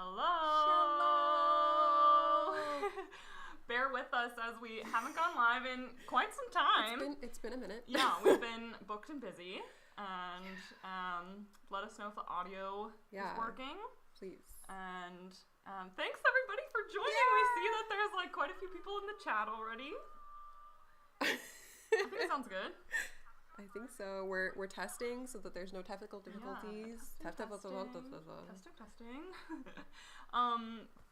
Hello. Bear with us as we haven't gone live in quite some time. It's been a minute. Yeah, we've been booked and busy. And let us know if the audio is working. Please. And thanks everybody for joining. Yeah. We see that there's like quite a few people in the chat already. I think it sounds good. I think so. We're testing so that there's no technical difficulties. Yeah, testing.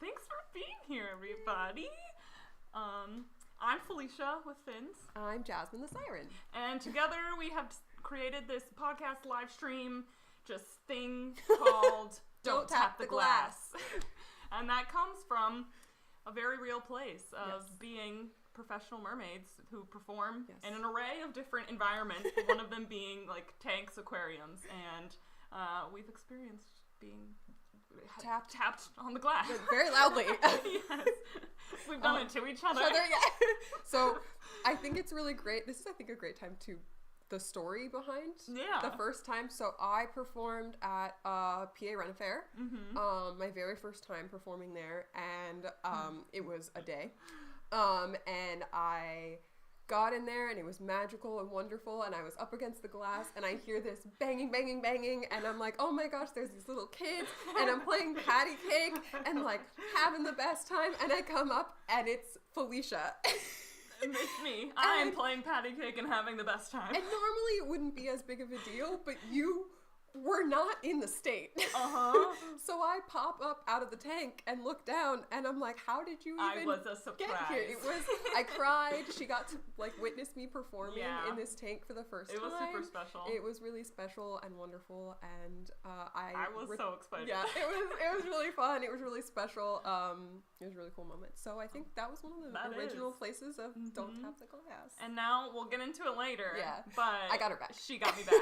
Thanks for being here, everybody. I'm Felicia with Fins. I'm Jasmine the Siren. And together we have created this podcast live stream thing called Don't Tap the Glass. And that comes from a very real place of being professional mermaids who perform in an array of different environments, one of them being like tanks, aquariums, and we've experienced being tapped on the glass. Very loudly. Yes. We've done it to each other. So I think it's really great. This is, I think, a great time to the story behind the first time. So I performed at PA Run Fair, my very first time performing there, and it was a day. And I got in there and it was magical and wonderful, and I was up against the glass and I hear this banging, banging, banging, and I'm like, oh my gosh, there's these little kids, and I'm playing patty cake and like having the best time, and I come up and it's Felicia. It's me. I'm playing patty cake and having the best time. And normally it wouldn't be as big of a deal, but you were not in the state. So I pop up out of the tank and look down, and I'm like, how did you even was a surprise. Get here? I cried. She got to like witness me performing in this tank for the first time. It was super special. It was really special and wonderful, and I was so excited. Yeah, it was really fun. It was really special. It was a really cool moment. So I think that was one of the original places of Don't Tap the Glass. And now we'll get into it later. Yeah, but I got her back. She got me back.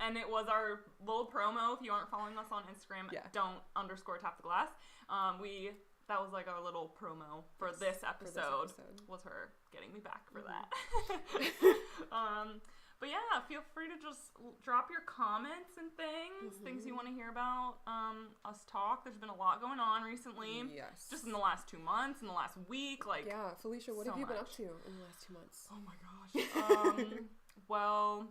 And it was our little promo. If you aren't following us on Instagram, don't_tap the glass. That was like our little promo for this episode. Was her getting me back for that. But yeah, feel free to just drop your comments and things you want to hear about us talk. There's been a lot going on recently. Yes. Just in the last 2 months, in the last week, like Felicia, what have you been up to in the last 2 months? Oh my gosh. Well,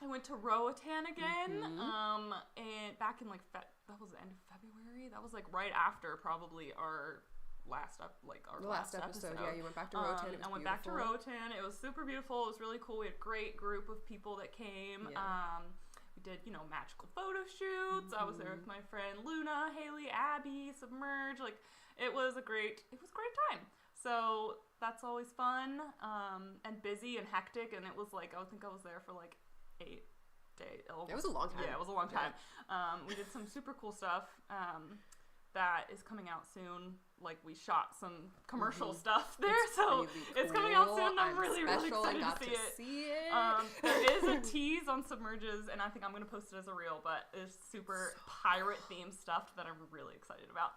I went to Roatan again, and back in like that was the end of February. That was like right after probably our last episode. Yeah, you went back to Roatan. I went back to Roatan. It was super beautiful. It was really cool. We had a great group of people that came. Yeah. We did, magical photo shoots. I was there with my friend Luna, Haley, Abby, Submerge. Like it was a great time. So that's always fun, and busy and hectic. And it was like, I think I was there for like 8 days. It was a long time. Yeah, it was a long time. We did some super cool stuff that is coming out soon. Like we shot some commercial stuff there, so really cool. It's coming out soon. I'm really excited to see it. There is a tease on Submerges, and I think I'm gonna post it as a reel. But it's super pirate themed stuff that I'm really excited about.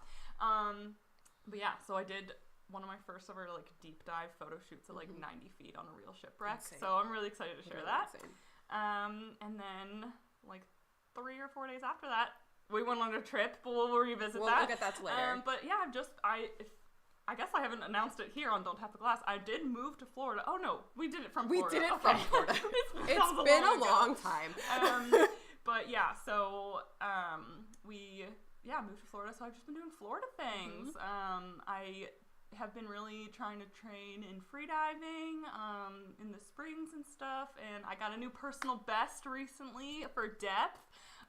But yeah, so I did one of my first ever like deep dive photo shoots at like 90 feet on a real shipwreck. Insane. So I'm really excited to share that. Insane. And then like 3 or 4 days after that, we went on a trip, but we'll revisit that. We'll get that later. But yeah, I guess I haven't announced it here on Don't Tap the Glass. I did move to Florida. Oh no, we did it from Florida. We did it from Florida. It's been a long time. But yeah, so we moved to Florida. So I've just been doing Florida things. I have been really trying to train in freediving in the springs and stuff, and I got a new personal best recently for depth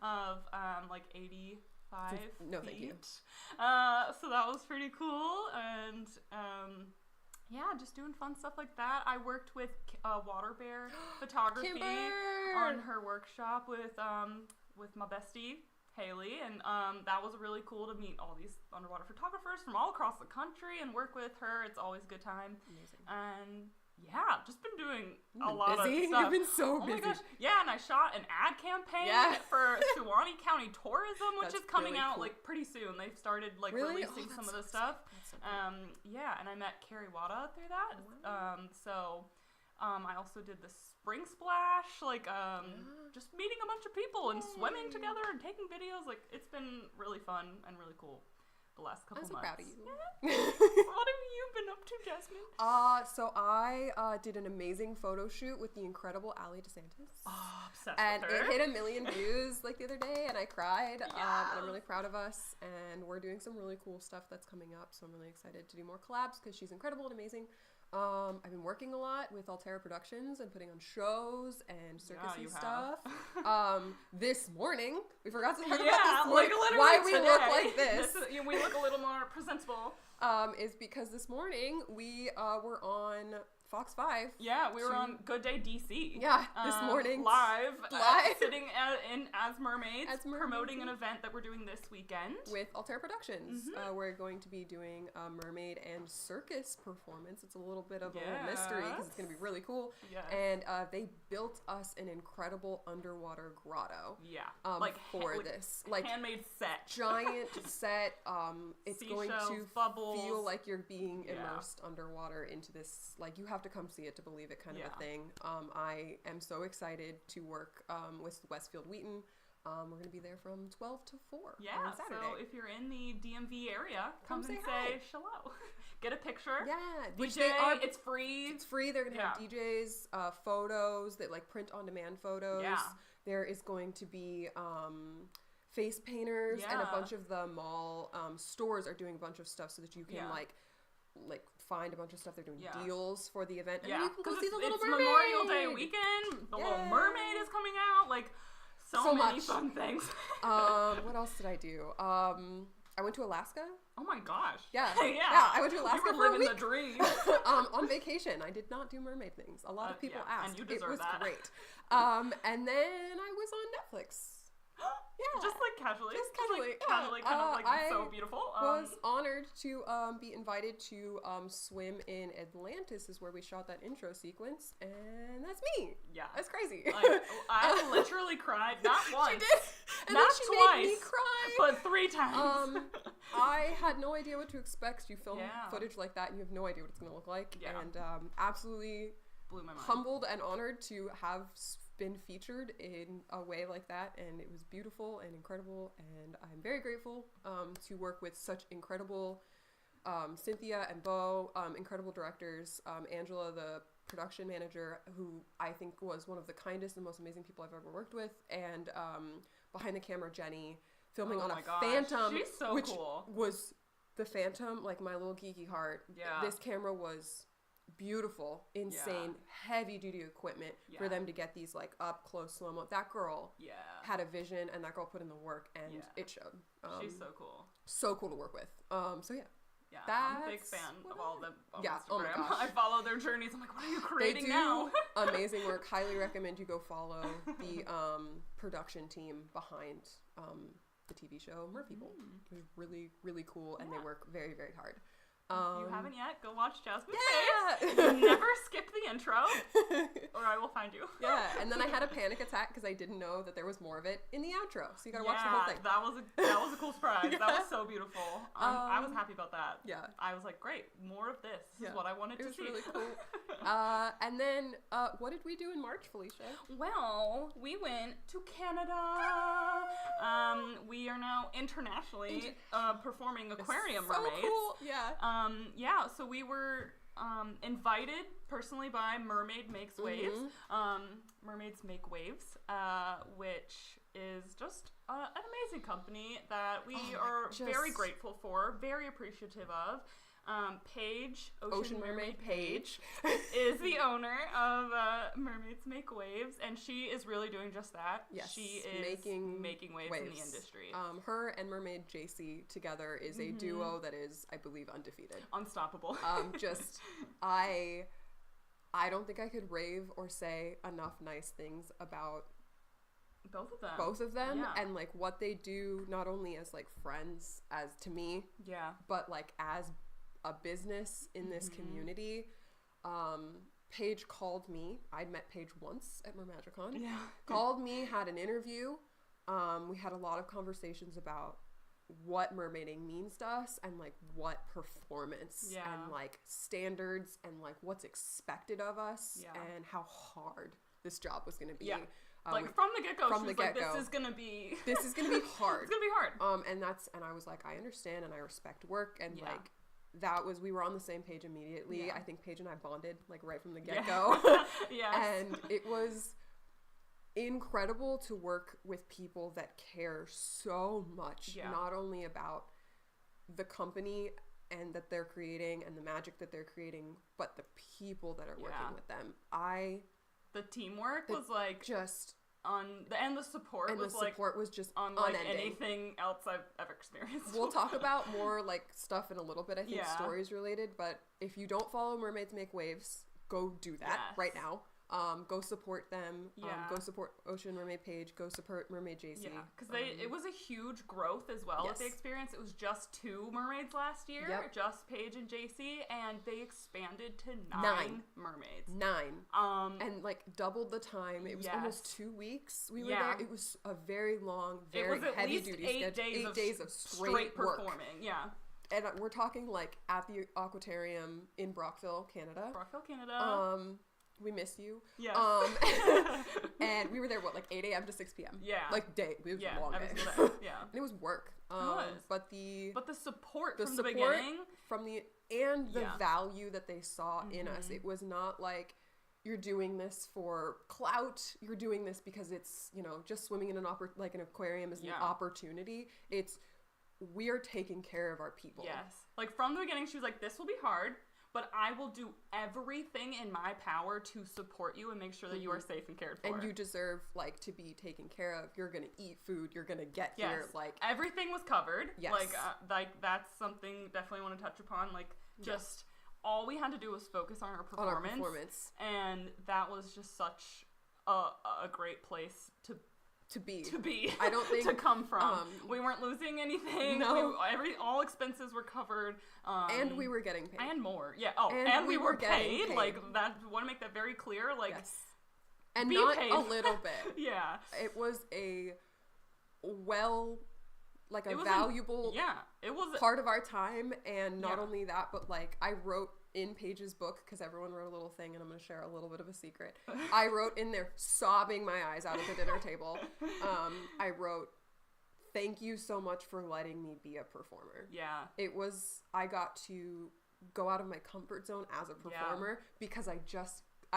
of like 85 feet. Thank you. So that was pretty cool, and just doing fun stuff like that. I worked with Water Bear Photography on her workshop with my bestie Haley, and that was really cool to meet all these underwater photographers from all across the country and work with her. It's always a good time. Amazing. And yeah, just been doing a lot of stuff. You've been so busy. Oh my gosh. Yeah, and I shot an ad campaign for Suwannee County Tourism, which is coming really out like pretty soon. They've started like releasing some of the stuff. So cool. Yeah, and I met Carrie Wada through that. Wow. I also did the spring splash, just meeting a bunch of people and swimming together and taking videos. Like, it's been really fun and really cool. the last couple months. I'm so proud of you. What have you been up to, Jasmine? So I did an amazing photo shoot with the incredible Ali DeSantis. Oh, obsessed and with her. It hit 1 million views like the other day, and I cried. Yes. And I'm really proud of us, and we're doing some really cool stuff that's coming up, so I'm really excited to do more collabs because she's incredible and amazing. I've been working a lot with Altera Productions and putting on shows and circusy stuff. This morning, we forgot to talk about this morning, why we look like this. We look a little more presentable. Is because this morning we were on Fox 5. Yeah, we were on Good Day DC. Yeah, this morning. Live. Sitting as mermaids, promoting an event that we're doing this weekend. With Altera Productions. Mm-hmm. We're going to be doing a mermaid and circus performance. It's a little bit of a little mystery because it's going to be really cool. Yes. And they built us an incredible underwater grotto. Yeah. For this. Handmade set. Giant set. It's going to bubbles. Feel like you're being immersed underwater into this, like, you have to come see it to believe it kind of a thing. I am so excited to work with Westfield Wheaton. We're going to be there from 12 to 4 on Saturday. So if you're in the DMV area, come and say hello. Get a picture. Yeah. DJ, it's free. It's free. They're going to have DJs, photos, that like print on demand photos. Yeah. There is going to be face painters, and a bunch of the mall stores are doing a bunch of stuff so that you can like find a bunch of stuff. They're doing deals for the event, and you can go see the Little Mermaid. Memorial Day weekend. The Little Mermaid is coming out. Like so many fun things. What else did I do? I went to Alaska. Oh my gosh. Yeah. I went to Alaska for a week. The dream. On vacation. I did not do mermaid things. A lot of people asked. And you deserve that. It was great. And then I was on Netflix. Yeah. Just like casually. Kind of so beautiful. Was honored to be invited to swim in Atlantis, is where we shot that intro sequence, and that's me. Yeah. That's crazy. I literally cried, not once. She did. And not then she twice, made me cry. But 3 times. I had no idea what to expect. You film footage like that and you have no idea what it's going to look like. Yeah. And absolutely blew my mind. Humbled and honored to have been featured in a way like that, and it was beautiful and incredible, and I'm very grateful to work with such incredible Cynthia and Bo, incredible directors, Angela, the production manager, who I think was one of the kindest and most amazing people I've ever worked with, and behind the camera Jenny, filming on a Phantom. She's so cool. Was the Phantom, like my little geeky heart. Yeah. This camera was beautiful, insane, heavy duty equipment for them to get these like up close slow-mo. That girl had a vision, and that girl put in the work, and it showed. She's so cool. So cool to work with. Yeah, I'm a big fan of all of them on Instagram. Oh my gosh. I follow their journeys. I'm like, what are you creating now? Amazing work. Highly recommend you go follow the production team behind the TV show Mer People. It was really, really cool, and they work very, very hard. If you haven't yet, go watch Jasmine's face. Never skip the intro, or I will find you. And then I had a panic attack because I didn't know that there was more of it in the outro. So you gotta watch the whole thing. That was a cool surprise. That was so beautiful. I was happy about that. Yeah. I was like, great, more of this. This is what I wanted to see. It was really cool. And then, what did we do in March, Felicia? Well, we went to Canada. We are now internationally performing Aquarium Mermaids. So cool. Yeah. So we were invited personally by Mermaid Makes Waves, Mermaids Make Waves, which is just an amazing company that we are very grateful for, very appreciative of. Paige, Ocean Mermaid Paige, is the owner of Mermaids Make Waves, and she is really doing just that. Yes, she is making waves in the industry. Her and Mermaid JC together is a duo that is, I believe, undefeated. Unstoppable. I don't think I could rave or say enough nice things about both of them and like what they do, not only as like friends, as to me, but like as a business in this community. Paige called me. I'd met Paige once at Mermagicon. Called me, had an interview. We had a lot of conversations about what mermaiding means to us, and like what performance and like standards and like what's expected of us, and how hard this job was going to be. Like from the get-go, she was like, this is gonna be hard. It's gonna be hard. And I was like, I understand and I respect work, and like we were on the same page immediately. I think Paige and I bonded like right from the get-go. And it was incredible to work with people that care so much, not only about the company and that they're creating and the magic that they're creating, but the people that are working with them. The teamwork was like just and the support was just unlike unending. Anything else I've ever experienced. We'll talk about more like stuff in a little bit, I think stories related, but if you don't follow Mermaids Make Waves, go do that right now. Go support them. Go support Ocean Mermaid Paige. Go support Mermaid JC. Yeah, because it was a huge growth as well with the experience. It was just 2 mermaids last year, just Paige and JC, and they expanded to 9 mermaids. 9. And like doubled the time. It was almost 2 weeks we were there. It was a very long, very heavy duty schedule. 8 days of straight performing. Yeah. And we're talking like at the Aquarium in Brockville, Canada. We miss you. Yeah. And we were there, like 8 a.m. to 6 p.m. Yeah. Like it was a long day. Yeah. And it was work. But the support from the beginning. And the value that they saw in us. It was not like you're doing this for clout. You're doing this because it's, just swimming in an aquarium is an opportunity. It's, we are taking care of our people. Yes. Like from the beginning, she was like, this will be hard, but I will do everything in my power to support you and make sure that you are safe and cared for. And you deserve, like, to be taken care of. You're going to eat food. You're going to get here. Like, everything was covered. Yes. Like that's something definitely want to touch upon. Like, just all we had to do was focus on our performance. And that was just such a great place to be. I don't think to come from. We weren't losing anything. No. All expenses were covered. And we were getting paid. And more. Yeah. Oh, and we were paid. Like that. Want to make that very clear. Like, yes. And not paid. A little bit. Yeah. It was a valuable it was part of our time, and not only that, but like I wrote in Paige's book, because everyone wrote a little thing, and I'm going to share a little bit of a secret. I wrote in there, sobbing my eyes out at the dinner table. I wrote, "Thank you so much for letting me be a performer." Yeah. I got to go out of my comfort zone as a performer because I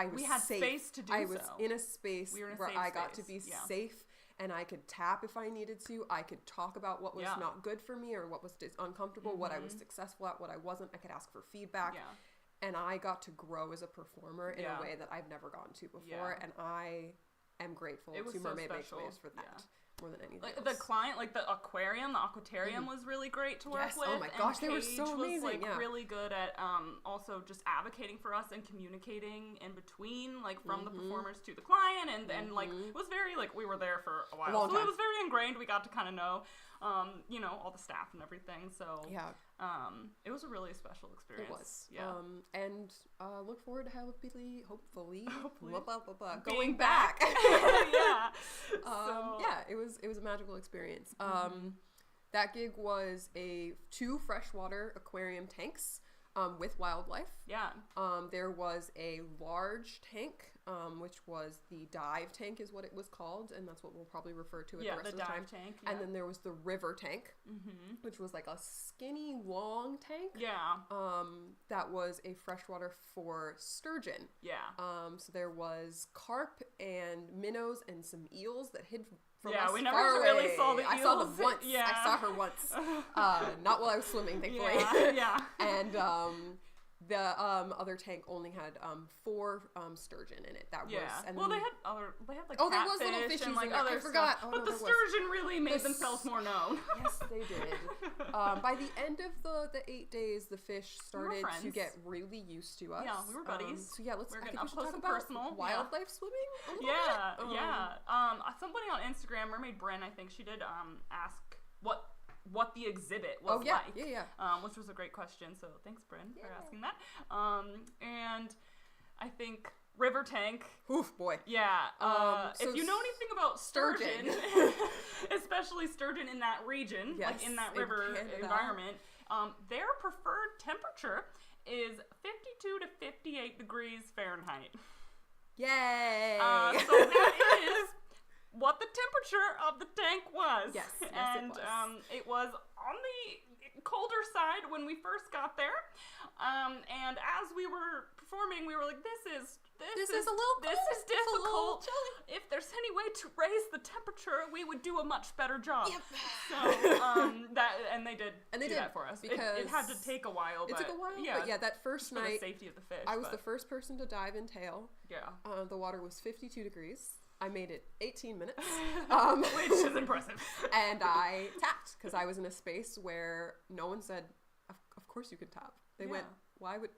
was had safe. Space to do I was in a space where I got to be Yeah. safe, and I could tap if I needed to. I could talk about what was not good for me or what was uncomfortable, what I was successful at, what I wasn't. I could ask for feedback. Yeah. And I got to grow as a performer in a way that I've never gotten to before. And I am grateful to Mermaid Make Waves for that more than anything else. The client, like the Aquarium was really great to work with. Oh my gosh, they were so amazing. Was like really good at also just advocating for us and communicating in between, like from the performers to the client, and like it was very like we were there for a while, so it was very ingrained. We got to kind of know, all the staff and everything. So it was a really special experience. It was. And look forward to hopefully going back. It was a magical experience. That gig was 2 freshwater aquarium tanks with wildlife. Yeah. There was a large tank, which was the dive tank is what it was called, and that's what we'll probably refer to it the rest of the time. Tank, And then there was the river tank, which was like a skinny, long tank. Yeah. That was a freshwater for sturgeon. Yeah. So there was carp and minnows and some eels that hid from us we never far really away. saw the eels. I saw them once. Yeah. I saw her once. Not while I was swimming, thankfully. Yeah. And the other tank only had 4 sturgeon in it. That was and they had like there was little fishies and like in there. other I forgot. Stuff. But the sturgeon really made themselves more known. Yes, they did. By the end of the 8 days, the fish started to get really used to us. Yeah, we were buddies. So let's we talk about personal. wildlife swimming. Yeah. Somebody on Instagram, Mermaid Bryn, I think she did ask what the exhibit was like. Which was a great question. So thanks, Bryn, for asking that. And I think river tank. Oof, boy. Yeah. So if you know anything about sturgeon, especially sturgeon in that region, like in that river environment, their preferred temperature is 52 to 58 degrees Fahrenheit. Yay! So that is what the temperature of the tank was. Yes, and it was. It was on the colder side when we first got there. And as we were performing, we were like, this is a little cold. This is difficult. If there's any way to raise the temperature, we would do a much better job. Yep. So they did that for us. Because it had to take a while. It took a while. Yeah. But yeah, that first night, for the safety of the fish. I was the first person to dive in tail. Yeah. The water was 52 degrees. I made it 18 minutes. Which is impressive. And I tapped because I was in a space where no one said, of course you can tap. They went, why would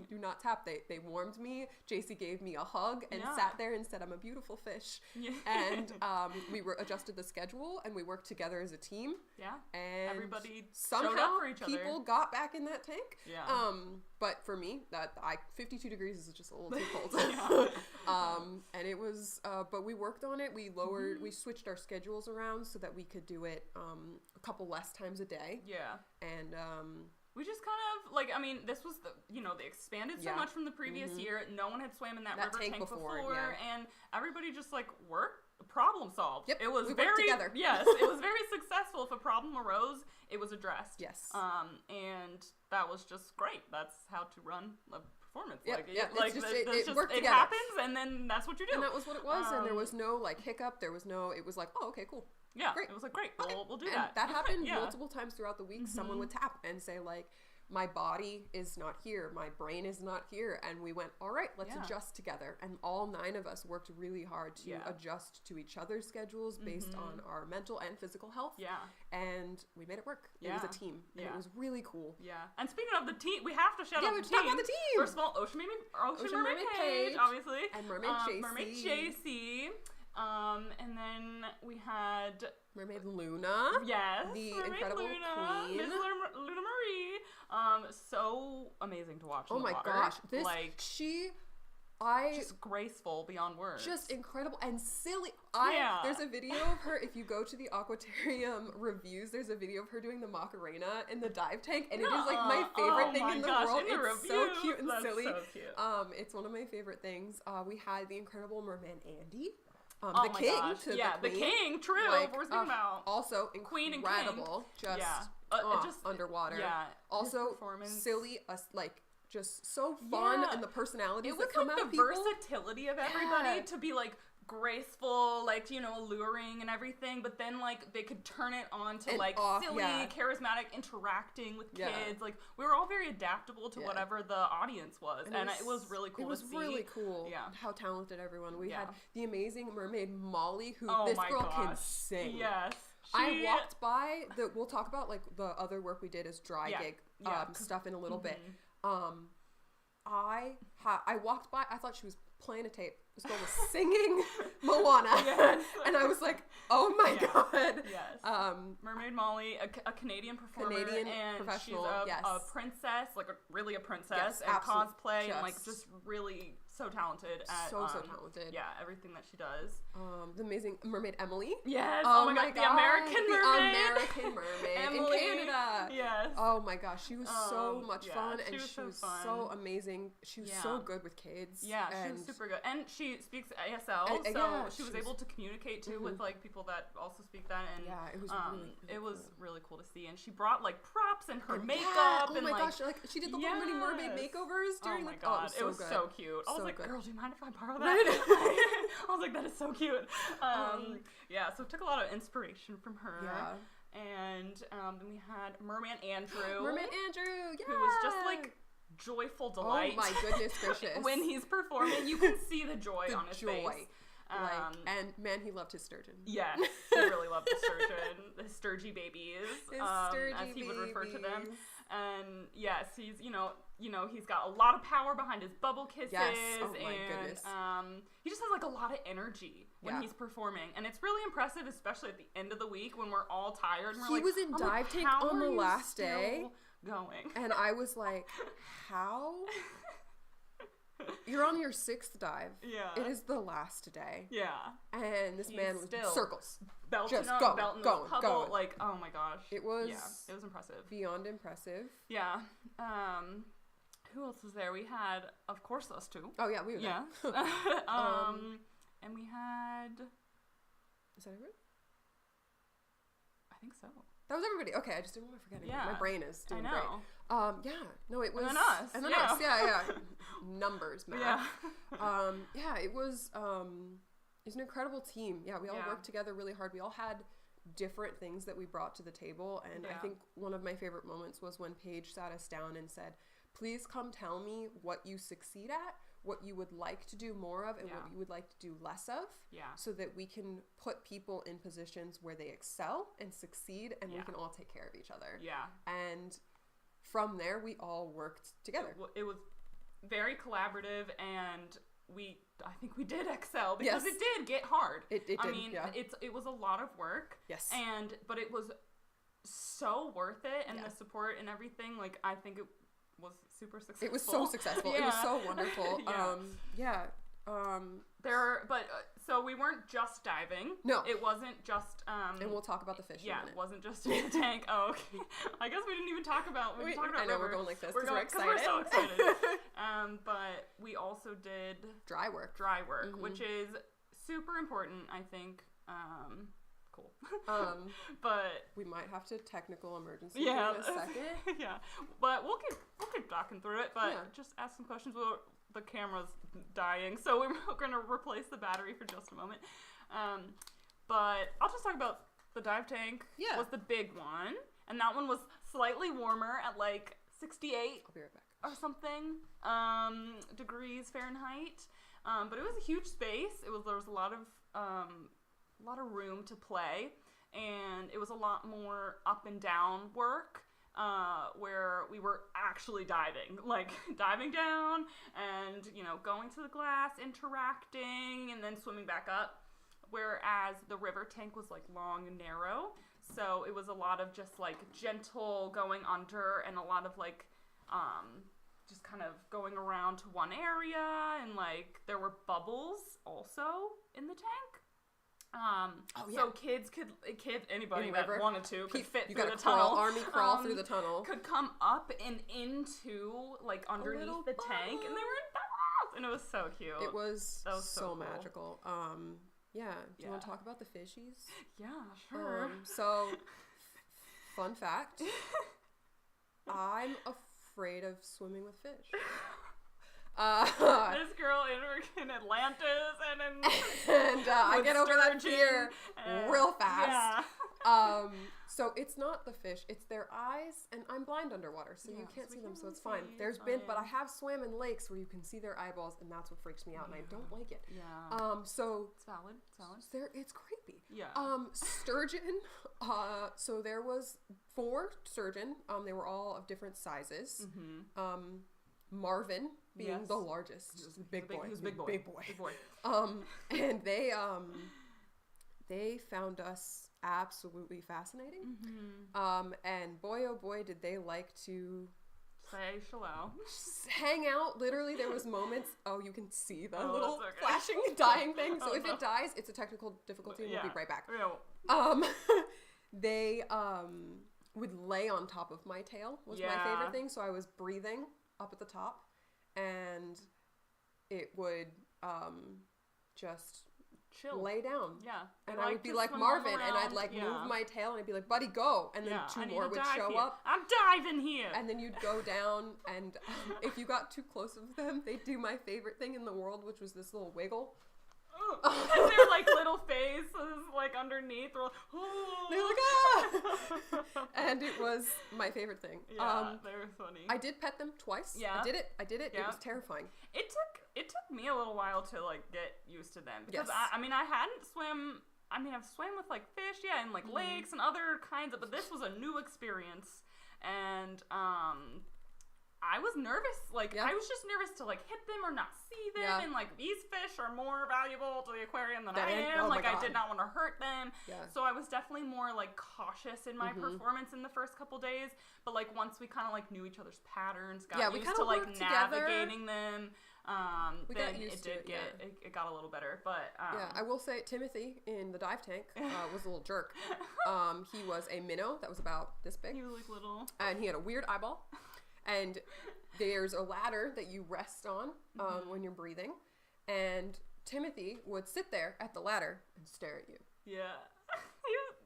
you not tap? They warmed me. JC gave me a hug and sat there and said, I'm a beautiful fish. Yeah. And we adjusted the schedule and we worked together as a team. Yeah. And everybody somehow showed up for each other. People got back in that tank. Yeah. But for me, 52 degrees is just a little too cold. And it was, but we worked on it. We lowered, we switched our schedules around so that we could do it a couple less times a day. Yeah. And we just kind of, this was they expanded so much from the previous year. No one had swam in that river tank before. And everybody just, worked, problem solved. Yep, it was we worked together. Yes, it was very successful. If a problem arose, it was addressed. Yes. And that was just great. That's how to run a performance. Yep, it worked together. It happens, and then that's what you do. And that was what it was, and there was no, hiccup. It was oh, okay, cool. Yeah, great. It was great. Okay. We'll do and that. That happened multiple times throughout the week. Someone would tap and say, my body is not here. My brain is not here. And we went, all right, let's adjust together. And all 9 of us worked really hard to adjust to each other's schedules based on our mental and physical health. Yeah. And we made it work. It was a team. And it was really cool. Yeah. And speaking of the team, we have to shout out the team. Talk about the team. First of all, Ocean Mermaid Paige, obviously. And Mermaid JC. And then we had Mermaid Luna. Yes. The Mermaid incredible Luna, queen. Miss Luna Marie. So amazing to watch. Oh my gosh. Just graceful beyond words. Just incredible and silly. There's a video of her, if you go to the Aquarium reviews, there's a video of her doing the Macarena in the dive tank, and it is my favorite thing in the world. It's so cute and silly. So cute. It's one of my favorite things. We had the incredible merman Andy. The king to the king, true. We're speaking about also queen incredible, and king. Just underwater. Yeah, also silly, just so fun, and the personalities that come out of people. It was the versatility of everybody to be graceful, alluring and everything, but then they could turn it on to silly, charismatic, interacting with kids. We were all very adaptable to whatever the audience was, and it was really cool to see. It was really cool how talented everyone. We had the amazing mermaid Molly, who this girl can sing. Yes. I walked by we'll talk about the other work we did as dry gig stuff in a little bit. I walked by, I thought she was playing a tape. This girl was singing Moana. Yes. And I was like, oh my god. Yes. Mermaid Molly, a Canadian performer. And professional, she's a princess, really a princess, yes, and cosplay, and just really so talented at so talented. Yeah, everything that she does. The amazing mermaid Emily. Yes. Oh my god, the American mermaid. The American mermaid Emily. in Canada. Yes. Oh my gosh, she was so much fun, and she was so amazing. She was so good with kids. Yeah, she was super good, and she speaks ASL, so she was able to communicate too with people that also speak that. And it was really cool to see. And she brought props and her makeup. Oh my gosh, she did the little mini mermaid makeovers during my god, it was so cute. I was like, girl, do you mind if I borrow that? I was like, that is so cute. So took a lot of inspiration from her. Yeah. And then we had Merman Andrew. Merman Andrew, who was just joyful delight. Oh my goodness gracious. When he's performing, you can see the joy on his face. And man, he loved his sturgeon. Yes, he really loved the sturgeon. The sturgy babies, as he would refer to them. And yes, he's he's got a lot of power behind his bubble kisses. Yes. Oh my goodness. He just has a lot of energy when he's performing, and it's really impressive, especially at the end of the week when we're all tired. And he was in dive tank on the last day. Going. And I was like, how? You're on your 6th dive. Yeah. It is the last day. Yeah. And this man was circles. Belting just up, belting going. Oh my gosh. It was impressive. Beyond impressive. Yeah. Who else was there? We had, of course, us two. Oh yeah, we were there. And we had Was that everybody? I think so. That was everybody. Okay, I just didn't want to forget anything. My brain is doing great. No, it was... And then us. And then us, yeah. Numbers, man. Yeah. It was an incredible team. Yeah, we all worked together really hard. We all had different things that we brought to the table, and I think one of my favorite moments was when Paige sat us down and said, please come tell me what you succeed at, what you would like to do more of, and what you would like to do less of, so that we can put people in positions where they excel and succeed, and we can all take care of each other. And from there, we all worked together. It was very collaborative, and I think we did excel, because it did get hard. It did, it was a lot of work. Yes. But it was so worth it, and the support and everything, like, I think it was super successful. It was so successful. It was so wonderful. So we weren't just diving. No. It wasn't just and we'll talk about the fish in a minute. It wasn't just in the tank. Oh, okay. I guess we didn't even talk about I know, we're going like this because we're excited. We're so excited. But we also did dry work, which is super important, I think. Cool. But we might have to technical emergency in a second. But we'll keep talking through it. But just ask some questions. The camera's dying, so we're going to replace the battery for just a moment. But I'll just talk about the dive tank. Was the big one, and that one was slightly warmer at like 68. I'll be right back. Or something degrees Fahrenheit. But it was a huge space. There was a lot of room to play, and it was a lot more up and down work, where we were actually diving down and, going to the glass, interacting, and then swimming back up, whereas the river tank was like long and narrow, so it was a lot of just like gentle going under, and a lot of like just kind of going around to one area, and like there were bubbles also in the tank. So anybody that wanted to could fit through the tunnel. Army crawl through the tunnel. Could come up and into, like, underneath the tank, and they were in bubbles, and it was so cute. It was so cool. Magical. Do you want to talk about the fishies? Yeah, sure. So, fun fact, I'm afraid of swimming with fish. This girl in Atlantis and I get over that fear real fast. So it's not the fish, it's their eyes, and I'm blind underwater, so you can't see them, so it's fine. But I have swam in lakes where you can see their eyeballs, and that's what freaks me out, and I don't like it. So it's valid. It's creepy. Sturgeon. So there was 4 sturgeon. They were all of different sizes. Marvin being the largest. He was a big boy. Big boy. And they found us absolutely fascinating. And boy, oh boy, did they like to say shallow. Hang out. Literally, there was moments. Oh, you can see the little flashing dying thing. So if it dies, it's a technical difficulty, and we'll be right back. They would lay on top of my tail was my favorite thing. So I was breathing up at the top, and it would just chill, lay down. And I would be like Marvin, and I'd like move my tail, and I'd be like, buddy, go, and then 2 more would show up. I'm diving here, and then you'd go down, and if you got too close of them, they'd do my favorite thing in the world, which was this little wiggle. And their like little faces like underneath. They're like, ah! And it was my favorite thing. They were funny. I did pet them twice. I did it. It was terrifying. It took me a little while to like get used to them, because I hadn't swim. I've swam with like fish, and like lakes and other kinds of, but this was a new experience, and I was nervous. I was just nervous to like hit them or not see them, and like these fish are more valuable to the aquarium than I am. I did not want to hurt them. So I was definitely more like cautious in my performance in the first couple days. But like once we kind of like knew each other's patterns, got used to like navigating them. It got a little better, but I will say Timothy in the dive tank was a little jerk. He was a minnow that was about this big. He was like little, and he had a weird eyeball. And there's a ladder that you rest on when you're breathing, and Timothy would sit there at the ladder and stare at you. Yeah.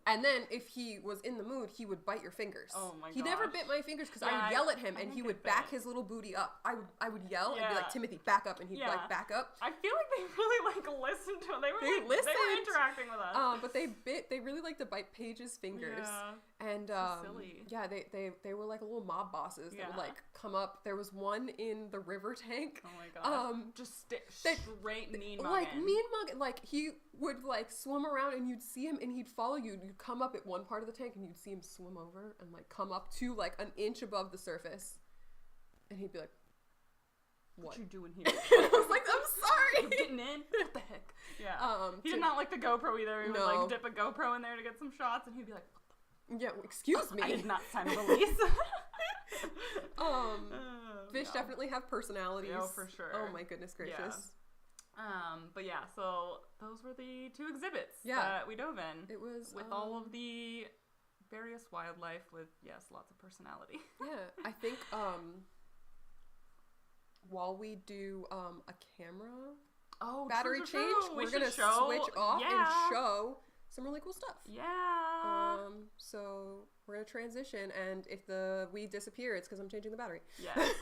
And then if he was in the mood, he would bite your fingers. Oh my god. He never bit my fingers because I would yell at him and he would back his little booty up. I would yell and be like, Timothy, back up, and he'd like back up. I feel like they really like listened to him. They were interacting with us. But they really like to bite Paige's fingers. Yeah. And silly. Yeah, they were like little mob bosses that would like come up. There was one in the river tank. Oh my god. Just straight mean mugging. Like mean mugging. Like he would like swim around and you'd see him and he'd follow you. You'd come up at one part of the tank and you'd see him swim over and like come up to like an inch above the surface, and he'd be like, "What you doing here?" And I was like, "I'm sorry." I'm getting in. What the heck? Yeah. He did not like the GoPro either. He would like dip a GoPro in there to get some shots, and he'd be like, "Yeah, excuse me. I did not sign a release." Fish definitely have personalities. Oh, for sure. Oh my goodness gracious. Yeah. But yeah, so those were the 2 exhibits that we dove in. It was with all of the various wildlife with lots of personality. Yeah, I think while we do a camera battery change, we're gonna switch off and show some really cool stuff. Yeah. So we're gonna transition, and if the weed disappear, it's because I'm changing the battery. Yes.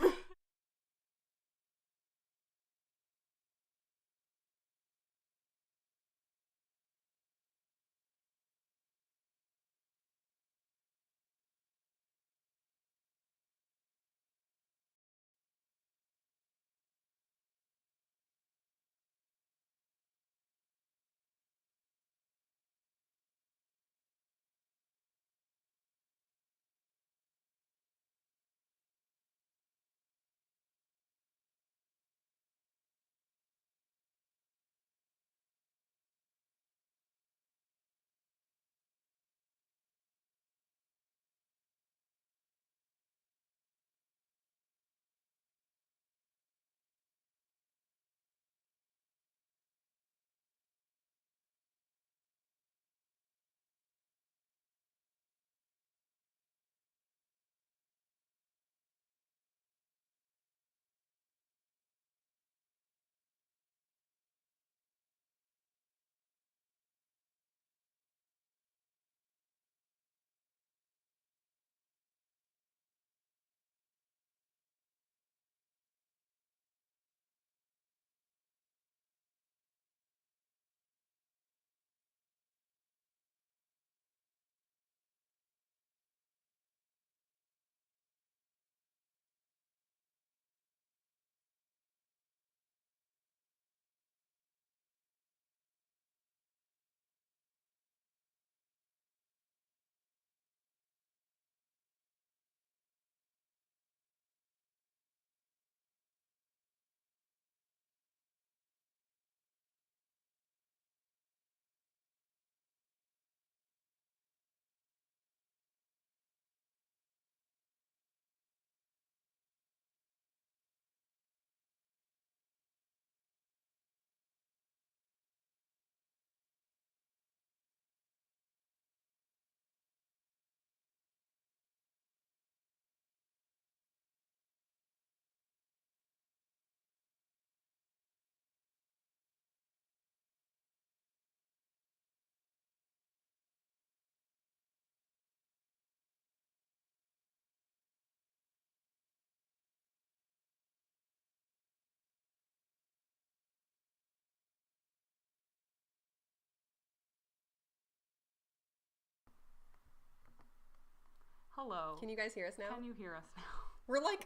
Hello. Can you guys hear us now? Can you hear us now? We're like,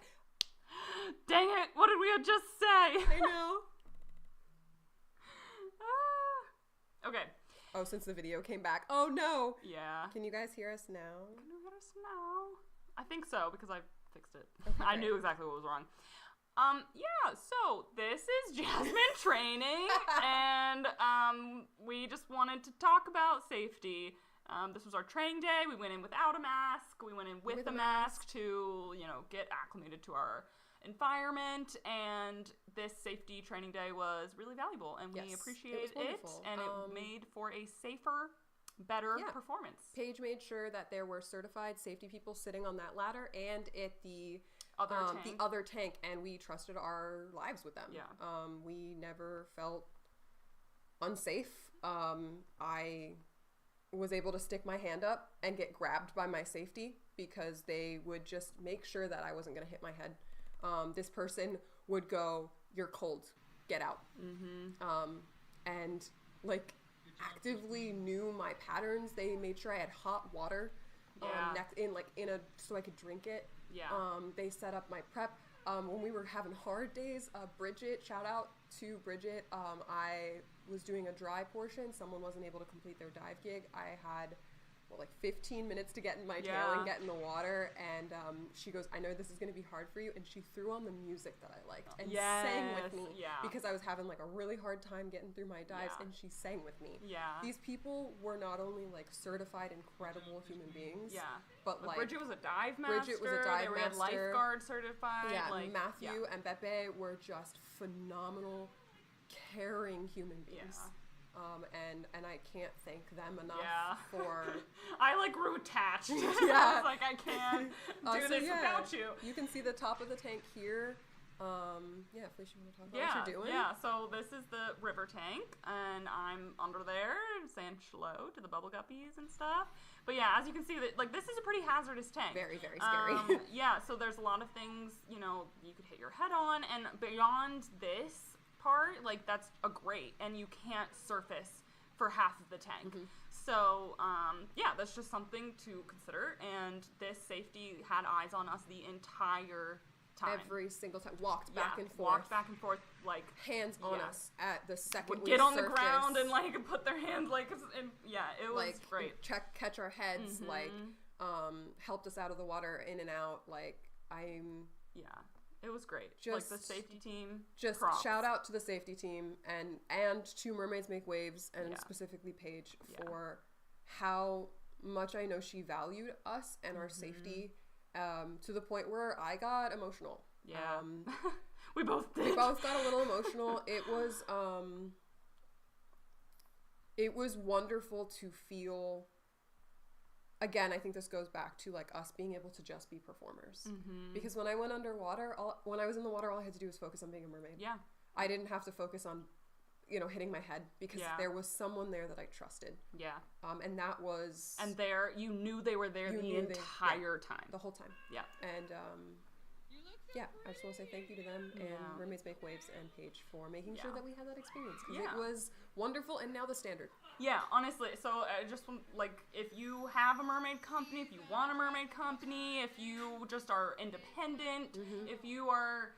dang it! What did we just say? I know. Okay. Oh, since the video came back. Oh no. Yeah. Can you guys hear us now? Can you hear us now? I think so because I fixed it. Okay. I knew exactly what was wrong. Yeah, so this is Jasmine training, and we just wanted to talk about safety. This was our training day. We went in without a mask. We went in with a mask to, get acclimated to our environment, and this safety training day was really valuable, and we appreciate it, and it made for a safer, better performance. Paige made sure that there were certified safety people sitting on that ladder and at the other tank, and we trusted our lives with them. Yeah. We never felt unsafe. I was able to stick my hand up and get grabbed by my safety because they would just make sure that I wasn't going to hit my head. This person would go, "You're cold, get out." And like actively knew my patterns. They made sure I had hot water so I could drink it. They set up my prep. When we were having hard days, Bridget, shout out to Bridget. I was doing a dry portion. Someone wasn't able to complete their dive gig. I had 15 minutes to get in my tail and get in the water, and she goes, "I know this is going to be hard for you," and she threw on the music that I liked and sang with me because I was having like a really hard time getting through my dives, and she sang with me. These people were not only like certified incredible human beings, but like Bridget was a dive master. They were lifeguard certified. Matthew and Beppe were just phenomenal, caring human beings. And I can't thank them enough for... I grew attached. I was like, I can't do this without you. You can see the top of the tank here. Felicia, you want to talk about what you're doing? So this is the river tank, and I'm under there saying hello to the bubble guppies and stuff. But as you can see, that this is a pretty hazardous tank. Very, very scary. So there's a lot of things, you could hit your head on, and beyond this part, that's a grate, and you can't surface for half of the tank. So that's just something to consider, and this safety had eyes on us the entire time. Every single time. Walked back and forth, hands on us at the second we get on surfaced. The ground and put their hands it was great. Catch our heads, helped us out of the water, in and out. It was great. Just the safety team. Just props. Shout out to the safety team and to Mermaids Make Waves, and specifically Paige, for how much I know she valued us and our safety, to the point where I got emotional. We both did. We both got a little emotional. It was wonderful to feel. Again, I think this goes back to us being able to just be performers. Because when I went underwater, when I was in the water, all I had to do was focus on being a mermaid. I didn't have to focus on, hitting my head, because there was someone there that I trusted. And that was... And you knew they were there the entire time. The whole time. And, I just want to say thank you to them and Mermaids Make Waves and Paige for making sure that we had that experience, because it was wonderful, and now the standard. Honestly, so I just if you have a mermaid company, if you want a mermaid company, if you just are independent, if you are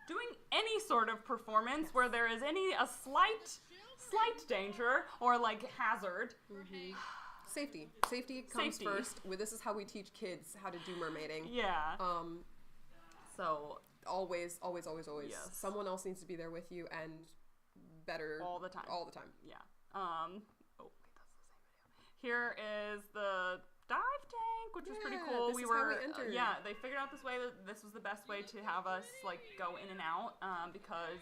doing any sort of performance where there is a slight danger or hazard. Safety comes first. This is how we teach kids how to do mermaiding. So always, yes. Someone else needs to be there with you, and better all the time. Okay, that's the same video. Here is the dive tank, which was pretty cool. This is how we entered. They figured out this way that this was the best way to have us go in and out, because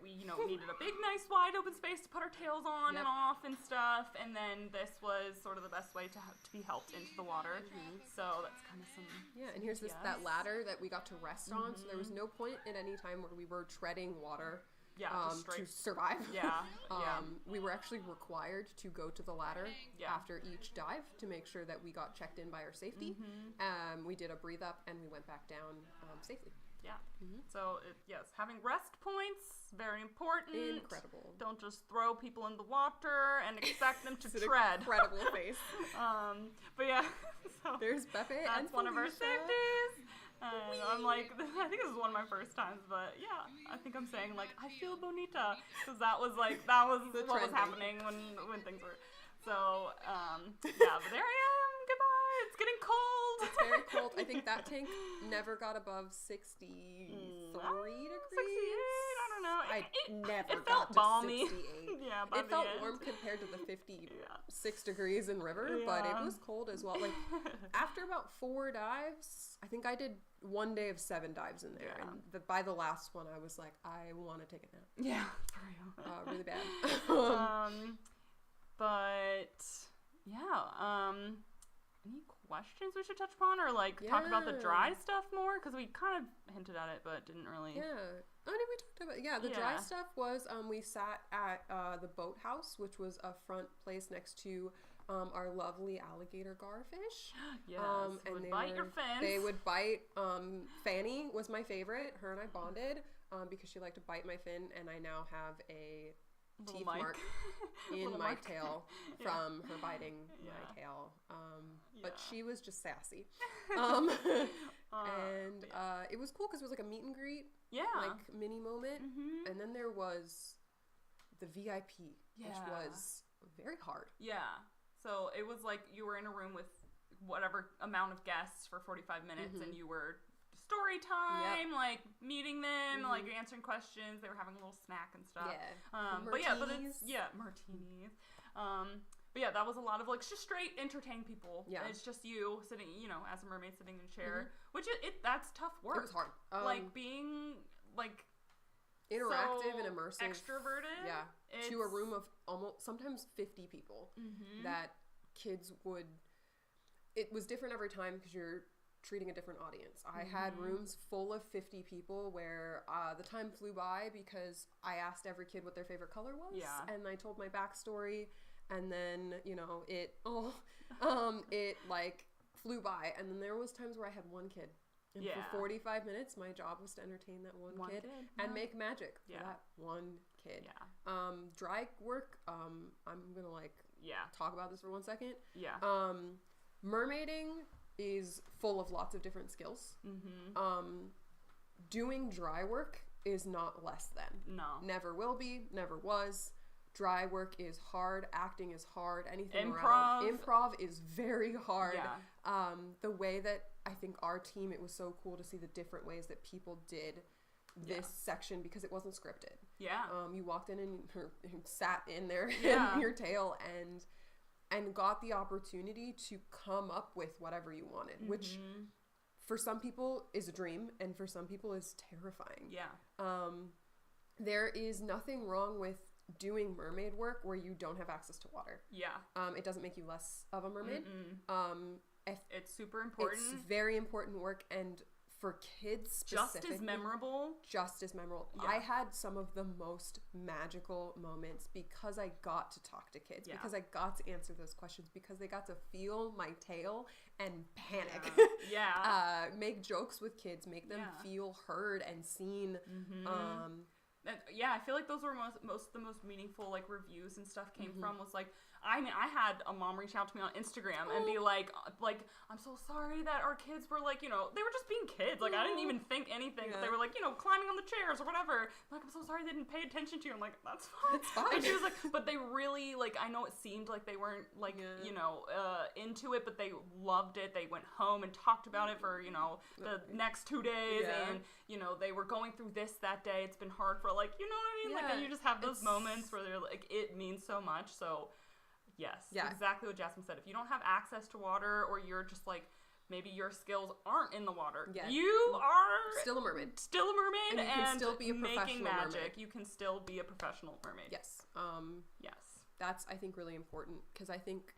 we needed a big, nice, wide open space to put our tails on and off and stuff, and then this was sort of the best way to be helped into the water. So that's kind of some. And here's that ladder that we got to rest on. So there was no point at any time where we were treading water. To survive. We were actually required to go to the ladder after each dive to make sure that we got checked in by our safety. We did a breathe up, and we went back down safely. So having rest points, very important. Incredible. Don't just throw people in the water and expect them to tread. Incredible face. So there's Beppe, and that's one of our safeties. I'm I think this is one of my first times, but I think I'm saying I feel bonita, because that was what was happening when things were. So but there I am. Goodbye. It's getting cold. It's very cold. I think that tank never got above 63 degrees. 68. I don't know. It felt got balmy. To 68. It felt warm compared to the 56 degrees in river, but it was cold as well. After about 4 dives, I think I did 1 day of 7 dives in there, and by the last one, I was like, I want to take a nap. For real. Really bad. Any questions we should touch upon, or talk about the dry stuff more? Because we kind of hinted at it, but didn't really. I mean, we talked about, the dry stuff was, we sat at the boathouse, which was a front place next to our lovely alligator garfish. Yes, and would bite your fins. They would bite. Fanny was my favorite. Her and I bonded because she liked to bite my fin, and I now have a teeth mark in my tail from her biting my tail. But she was just sassy. And it was cool because it was like a meet and greet, like mini moment. Mm-hmm. And then there was the VIP, which was very hard. Yeah. So it was like you were in a room with whatever amount of guests for 45 minutes, and you were story time, like meeting them, like answering questions. They were having a little snack and stuff. Yeah. But it's martinis. But yeah, that was a lot of like just straight entertain people. Yeah. It's just you sitting, as a mermaid sitting in a chair, which that's tough work. It was hard. Like being like interactive and immersive, extroverted. Yeah. To a room of sometimes 50 people that kids would. It was different every time because you're treating a different audience. I had rooms full of 50 people where the time flew by because I asked every kid what their favorite color was, and I told my backstory, and then it like flew by, and then there was times where I had one kid, and for 45 minutes my job was to entertain that one kid and make magic for that one kid. Dry work, I'm gonna talk about this for 1 second. Mermaiding is full of lots of different skills. Doing dry work is not less than. No. Never will be, never was. Dry work is hard. Acting is hard. Anything around. Improv is very hard. Yeah. The way that I think our team, it was so cool to see the different ways that people did this section because it wasn't scripted. Yeah. You walked in and sat in there in your tail and got the opportunity to come up with whatever you wanted, which for some people is a dream and for some people is terrifying. Yeah. There is nothing wrong with doing mermaid work where you don't have access to water. Yeah. It doesn't make you less of a mermaid. It's super important. It's very important work, and for kids specifically, just as memorable. Yeah. I had some of the most magical moments because I got to talk to kids, because I got to answer those questions, because they got to feel my tail and panic. Make jokes with kids, make them feel heard and seen. I feel like those were the most meaningful like reviews and stuff came from was like, I had a mom reach out to me on Instagram and be like, I'm so sorry that our kids were like, they were just being kids. Like, I didn't even think anything. But they were like, climbing on the chairs or whatever. Like, I'm so sorry they didn't pay attention to you. I'm like, that's fine. It's fine. And she was like, but they really, like, I know it seemed like they weren't, like, into it, but they loved it. They went home and talked about it for, the next 2 days. Yeah. And, they were going through this that day. It's been hard for, like, you know what I mean? Yeah. Like, and you just have those moments where they're like, it means so much. So, yes, exactly what Jasmine said. If you don't have access to water, or you're just like, maybe your skills aren't in the water, you are still a mermaid. And you can still be a professional making magic. Mermaid. You can still be a professional mermaid. Yes. That's, I think, really important, because I think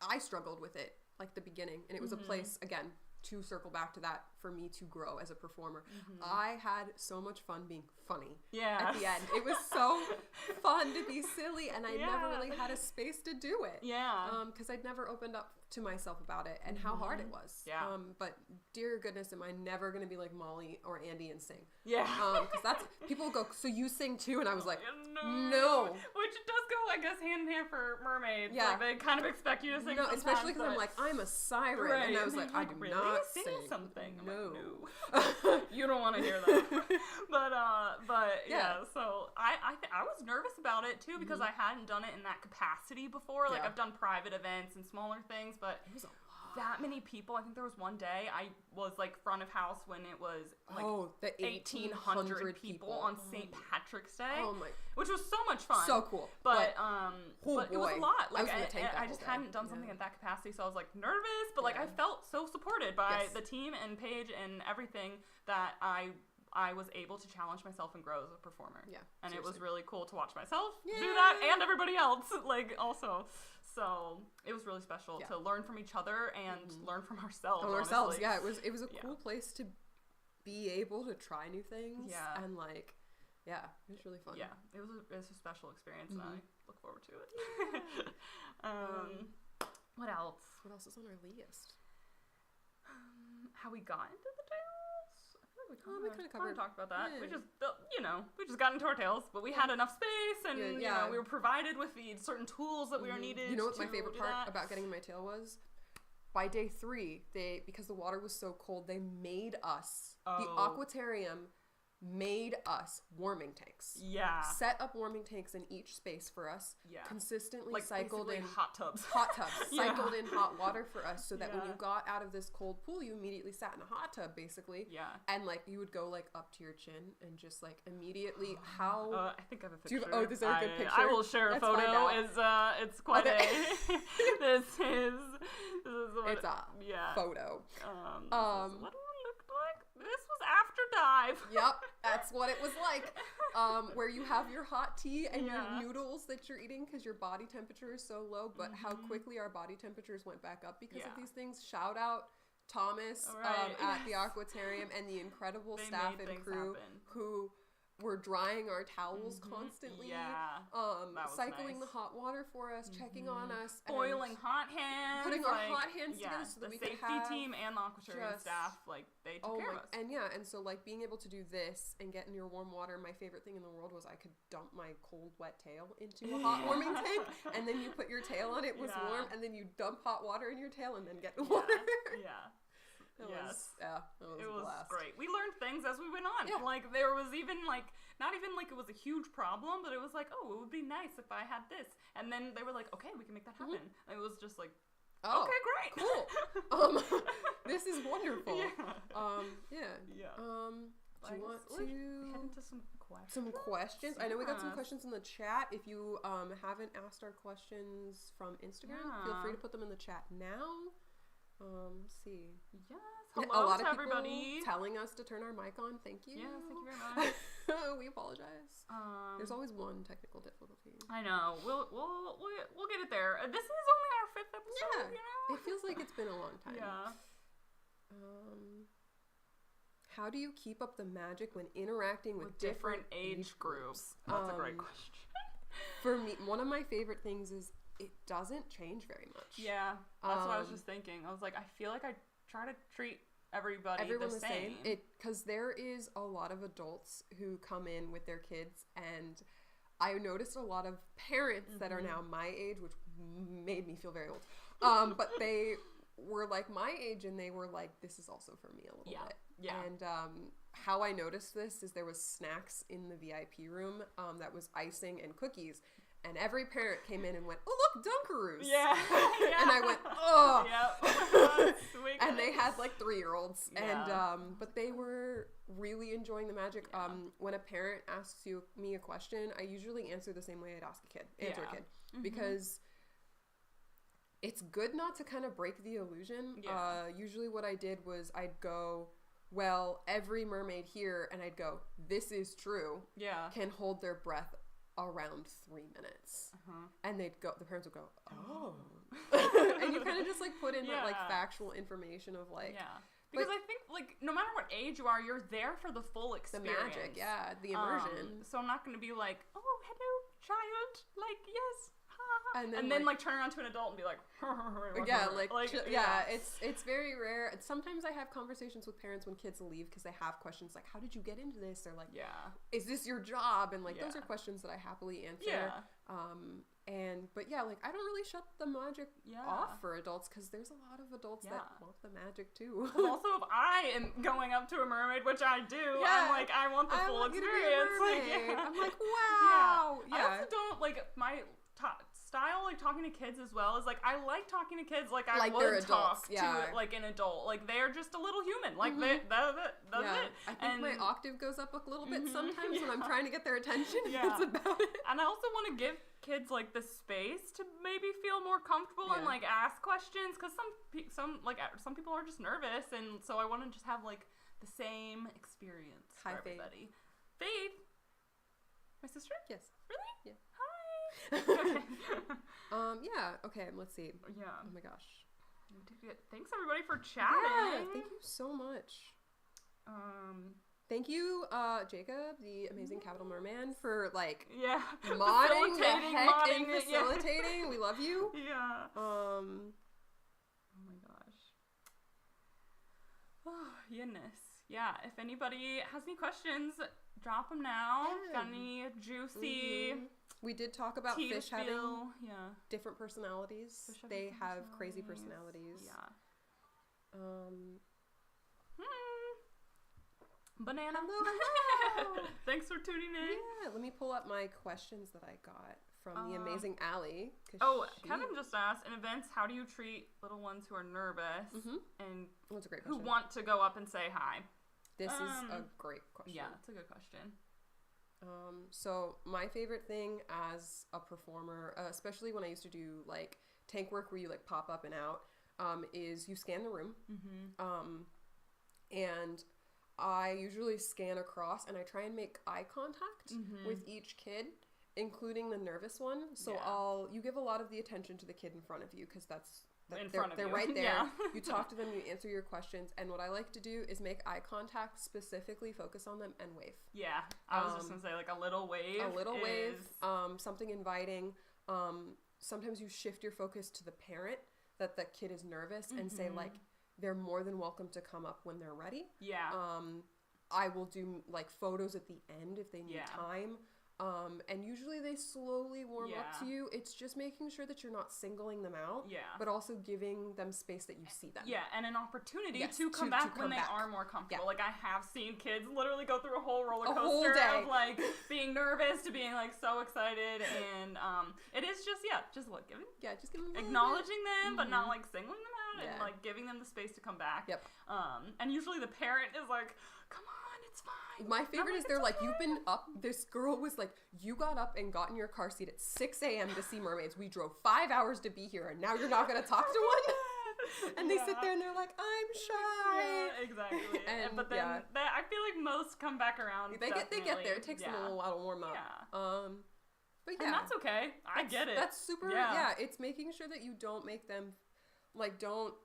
I struggled with it, like the beginning, and it was a place, again, to circle back to that, for me to grow as a performer. I had so much fun being funny at the end. It was so fun to be silly, and I never really had a space to do it. Because I'd never opened up to myself about it and how hard it was. But dear goodness, am I never going to be like Molly or Andy and sing. Because that's, people go, so you sing too? And I was like, no. Which does go, I guess, hand in hand for mermaids. Like, they kind of expect you to sing sometimes, especially because I'm like, I'm a siren. Right. And I was like, I do really? not sing something. No. Like, no. You don't want to hear that. But so I was nervous about it too, because I hadn't done it in that capacity before. Like, I've done private events and smaller things, but it was that many people. I think there was one day I was like front of house when it was like the 1,800 people on St. Patrick's Day, which was so much fun. So cool. But it was a lot. Like, I just hadn't done something at that capacity, so I was like nervous, but like I felt so supported by the team and Paige and everything that I was able to challenge myself and grow as a performer. Yeah. And seriously. It was really cool to watch myself do that, and everybody else, like, also. So it was really special to learn from each other and learn from ourselves. Yeah, it was a cool place to be able to try new things. Yeah. And like, yeah, it was really fun. Yeah, it was a special experience, and I look forward to it. What else? What else is on our list? How we got into the tails? I feel like we kind of covered. Talked about that. Yeah. We just, we just got into our tails, but we had enough space, and we were provided with the certain tools that we were needed. You know what my favorite part about getting in my tail was? By day 3, because the water was so cold, they made us, the Aquarium made us warming tanks. Yeah. Set up warming tanks in each space for us. Yeah. Consistently like cycled in hot tubs. Cycled in hot water for us so that when you got out of this cold pool, you immediately sat in a hot tub basically. Yeah. And like you would go like up to your chin and just like immedially how I think I have a picture. This is a good picture. I will share a photo. It's quite a this is what it's a photo. What do I look like? This was after dive. Yep, that's what it was like. Where you have your hot tea and your noodles that you're eating because your body temperature is so low, but how quickly our body temperatures went back up because of these things. Shout out Thomas at the Aquarium and the incredible staff and crew who were drying our towels constantly, cycling the hot water for us, checking on us, boiling hot hands, putting our hot hands together so that we could have the safety team and the Aquarium staff, like they took care of us. And so like being able to do this and get in your warm water, my favorite thing in the world was I could dump my cold wet tail into a hot warming tank, and then you put your tail on it was warm, and then you dump hot water in your tail and then get the water. It was great. We learned things as we went on. Yeah. Like there was even like not even like it was a huge problem, but it was like, oh, it would be nice if I had this. And then they were like, okay, we can make that happen. And it was just like, okay, great, cool. This is wonderful. Do you want to head into some questions? Some questions. I know we got some questions in the chat. If you haven't asked our questions from Instagram, feel free to put them in the chat now. Let's see. Yes. Hello a lot to of everybody. People telling us to turn our mic on. Thank you. Yes, thank you very much. We apologize. There's always one technical difficulty. I know. We'll get it there. This is only our 5th episode. Yeah. You know? It feels like it's been a long time. Yeah. How do you keep up the magic when interacting with different age groups? That's a great question. For me, one of my favorite things is it doesn't change very much. Yeah, that's what I was just thinking. I was like, I feel like I try to treat everyone the same. Because there is a lot of adults who come in with their kids, and I noticed a lot of parents that are now my age, which made me feel very old. But they were like my age, and they were like, this is also for me a little bit. Yeah. And how I noticed this is there was snacks in the VIP room that was icing and cookies. And every parent came in and went, oh, look, Dunkaroos. Yeah. And I went, oh. Yep. And they had like 3-year-olds. Yeah. And, but they were really enjoying the magic. Yeah. When a parent asks me a question, I usually answer the same way I'd answer a kid. Because it's good not to kind of break the illusion. Yeah. Usually what I did was I'd go, well, every mermaid here, and I'd go, this is true. Yeah. Can hold their breath around 3 minutes. And the parents would go, oh. And you kind of just like put in that like factual information of like, because I think like no matter what age you are, you're there for the full experience. The magic, the immersion. So I'm not going to be like, oh, hello, child, like, yes. And then like turn around to an adult and be like, it's very rare. Sometimes I have conversations with parents when kids leave because they have questions like, how did you get into this? They're like, is this your job? And like those are questions that I happily answer. But like I don't really shut the magic off for adults because there's a lot of adults that want the magic too. Also, if I am going up to a mermaid, which I do, I'm like, I want the full experience. I'm like, wow. I also don't like my style, like talking to kids as well, is like I like talking to kids like I would talk to like an adult. Like they're just a little human. Like that's it. I think my octave goes up a little bit sometimes when I'm trying to get their attention. That's about it. And I also want to give kids like the space to maybe feel more comfortable and like ask questions because some people are just nervous, and so I want to just have like the same experience for everybody. Faith, my sister? Yes. Really? Yeah. Hi. Okay, let's see. Yeah. Oh my gosh. Thanks everybody for chatting. Yeah, thank you so much. Thank you, Jacob, the amazing Capital Merman, for like modding modding, and facilitating. Yeah. We love you. Yeah. Oh my gosh. Oh, goodness. Yeah. If anybody has any questions, drop them now. Got any juicy? We did talk about fish having different personalities. They have crazy personalities. Yeah. Banana. Hello. Thanks for tuning in. Yeah, let me pull up my questions that I got from the amazing Allie. Kevin just asked, in events, how do you treat little ones who are nervous and that's a great who question. want to go up and say hi? This is a great question. Yeah, it's a good question. So my favorite thing as a performer, especially when I used to do like tank work where you like pop up and out, is you scan the room. And I usually scan across and I try and make eye contact with each kid, including the nervous one. So you give a lot of the attention to the kid in front of you because they're right there. Yeah. You talk to them, you answer your questions, and what I like to do is make eye contact, specifically focus on them and wave. Yeah, I was just gonna say like a little wave. Something inviting. Sometimes you shift your focus to the parent that the kid is nervous and say like, they're more than welcome to come up when they're ready. Yeah. I will do like photos at the end if they need time. And usually they slowly warm up to you. It's just making sure that you're not singling them out. Yeah. But also giving them space that you see them. Yeah, and an opportunity to come back when they are more comfortable. Yeah. Like I have seen kids literally go through a whole roller coaster of like being nervous to being like so excited, and it is just what giving. Yeah, just giving them acknowledging them, but not like singling them out, and like giving them the space to come back. Yep. And usually the parent is like, "Come on, it's fine." My favorite is they're like, "You've been up." This girl was like, "You got up and got in your car seat at 6 a.m. to see mermaids. We drove 5 hours to be here, and now you're not going to talk to one?" And they sit there and they're like, "I'm shy." Yeah, exactly. But then I feel like most come back around. They get there. It takes them a little while to warm up. Yeah. But and that's okay. I get it. That's super. Yeah. It's making sure that you don't make them don't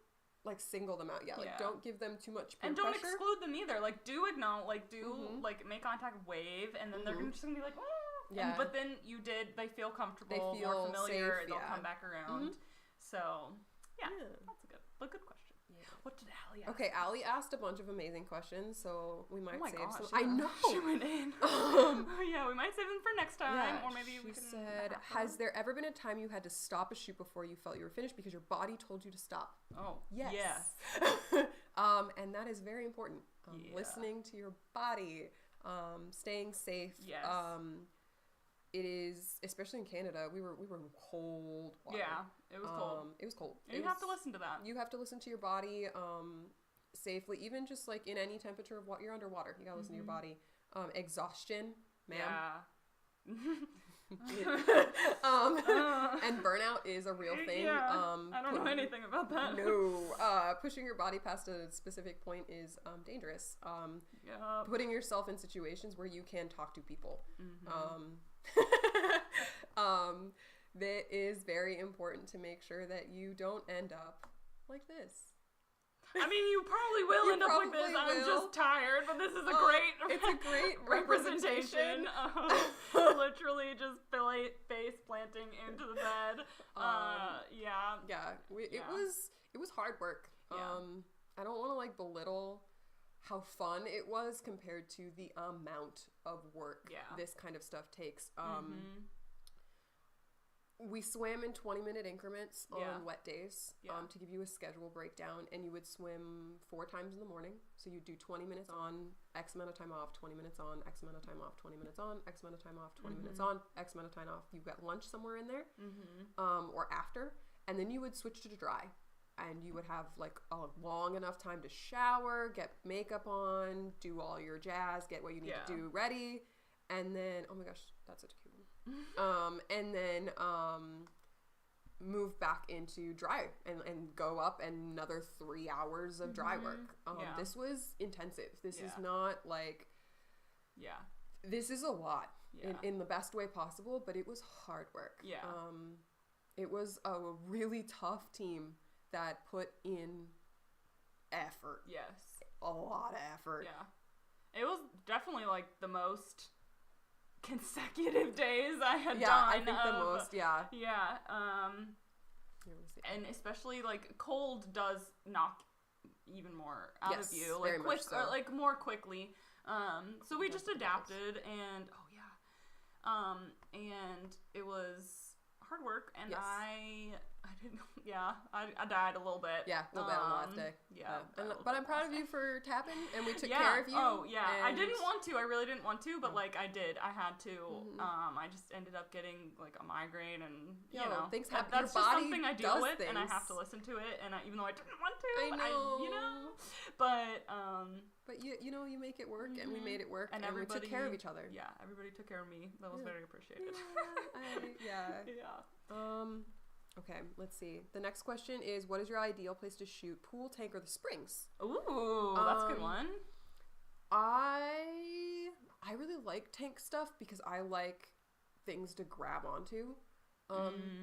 single them out. Don't give them too much peer and don't pressure. Exclude them either. Like do acknowledge, make contact, wave, and then they're just gonna be like, "Oh." Yeah. But then they feel comfortable, they feel more familiar. Safe, they'll come back around. So that's a good question. Yeah. What did Allie ask? Okay, Allie asked a bunch of amazing questions, so we might save some. I know. She went in. We might save them for next time, or maybe we can. She said, "Has there ever been a time you had to stop a shoot before you felt you were finished because your body told you to stop?" Oh, yes. And that is very important. Listening to your body, staying safe. Yes. It is, especially in Canada, we were in cold water. Yeah, it was cold. It was cold. And you have to listen to that. You have to listen to your body safely, even just like in any temperature of what you're underwater. You gotta listen to your body. Exhaustion, ma'am. And burnout is a real thing. Yeah, I don't know anything about that. No. Pushing your body past a specific point is dangerous. Putting yourself in situations where you can talk to people. That is very important to make sure that you don't end up like this. I mean, you probably will end up like this. I'm just tired, but this is a great representation of literally just face planting into the bed. It was hard work. I don't want to belittle how fun it was compared to the amount of work this kind of stuff takes. We swam in 20-minute increments on wet days to give you a schedule breakdown, and you would swim 4 times in the morning. So you do 20 minutes on, X amount of time off, 20 minutes on, X amount of time off, 20 minutes on, X amount of time off, 20 minutes on, X amount of time off. You got lunch somewhere in there or after, and then you would switch to dry. And you would have a long enough time to shower, get makeup on, do all your jazz, get what you need to do ready, and then oh my gosh, that's such a cute one. And then move back into dry and go up another 3 hours of dry work. This was intensive. This is not this is a lot in the best way possible, but it was hard work. It was a really tough team that put in effort. Yes. a lot of effort. Yeah. It was definitely like the most consecutive days I had done. Yeah, I think the most, yeah. Yeah. And especially like cold does knock even more out of you. Like quick so. Or like more quickly. So we just adapted and and it was hard work and I didn't I died a little bit. Yeah, a little bit on the last day. Yeah. But I'm proud of you for tapping and we took care of you. Oh yeah. I didn't want to. I really didn't want to, but like I did. I had to. I just ended up getting like a migraine and you know things happen. That's just something I deal with and I have to listen to it and even though I didn't want to, I know. But you know you make it work and we made it work and we took care of each other. Yeah, everybody took care of me. That was very appreciated. Okay, let's see. The next question is, what is your ideal place to shoot? Pool, tank, or the springs? Ooh, that's a good one. I really like tank stuff because I like things to grab onto.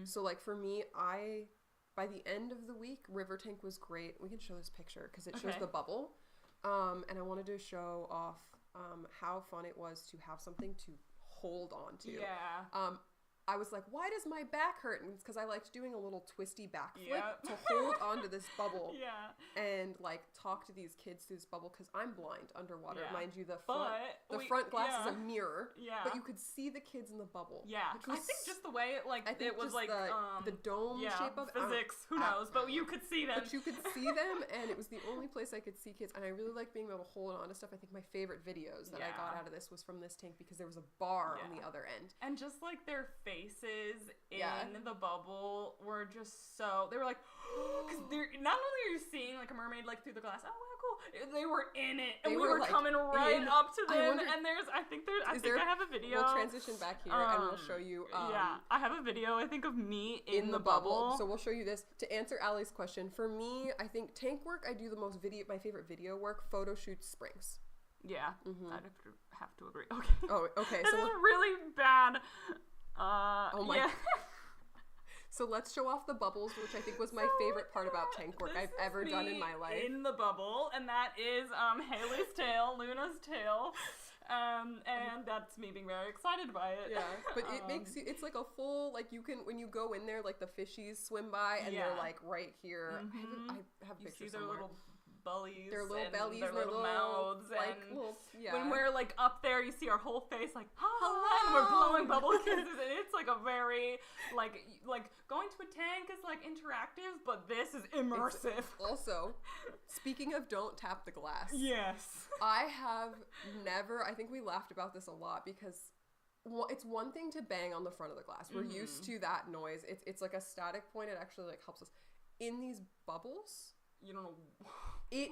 So like for me, by the end of the week, river tank was great. We can show this picture because it shows the bubble. And I wanted to show off how fun it was to have something to hold on to. Yeah. I was like, why does my back hurt? And it's because I liked doing a little twisty backflip to hold onto this bubble and like talk to these kids through this bubble because I'm blind underwater. Mind you, the front glass is a mirror, but you could see the kids in the bubble. Yeah, I think just the way it was like the dome shape of physics. Who knows? But you could see them. But you could see them, and it was the only place I could see kids. And I really like being able to hold on to stuff. I think my favorite videos that I got out of this was from this tank because there was a bar on the other end, and just like their faces in the bubble were just so they were like because they're not only are you seeing like a mermaid like through the glass, oh wow cool, they were in it and we were like coming right up to them and I think I have a video. We'll transition back here and we'll show you I have a video I think of me in the bubble. So we'll show you this to answer Allie's question. For me, I think tank work I do the most my favorite video work, photo shoots, springs. Yeah. I'd have to agree. Okay. This is really bad. Yeah. So let's show off the bubbles, which I think was my favorite part about tank work I've ever done in my life. In the bubble, and that is Haley's tail, Luna's tail. And that's me being very excited by it. Yeah, but it makes you, it's like a full, like you can, when you go in there, like the fishies swim by and they're like right here. I have pictures you see their somewhere. Little bellies, their little bellies, their little mouths, like, and little, when we're like up there, you see our whole face like, and we're blowing bubble kisses, and it's like a very like going to a tank is like interactive, but this is immersive. Also, speaking of don't tap the glass. Yes. I have never. I think we laughed about this a lot because it's one thing to bang on the front of the glass. We're used to that noise. It's like a static point. It actually like helps us. In these bubbles, you don't know. It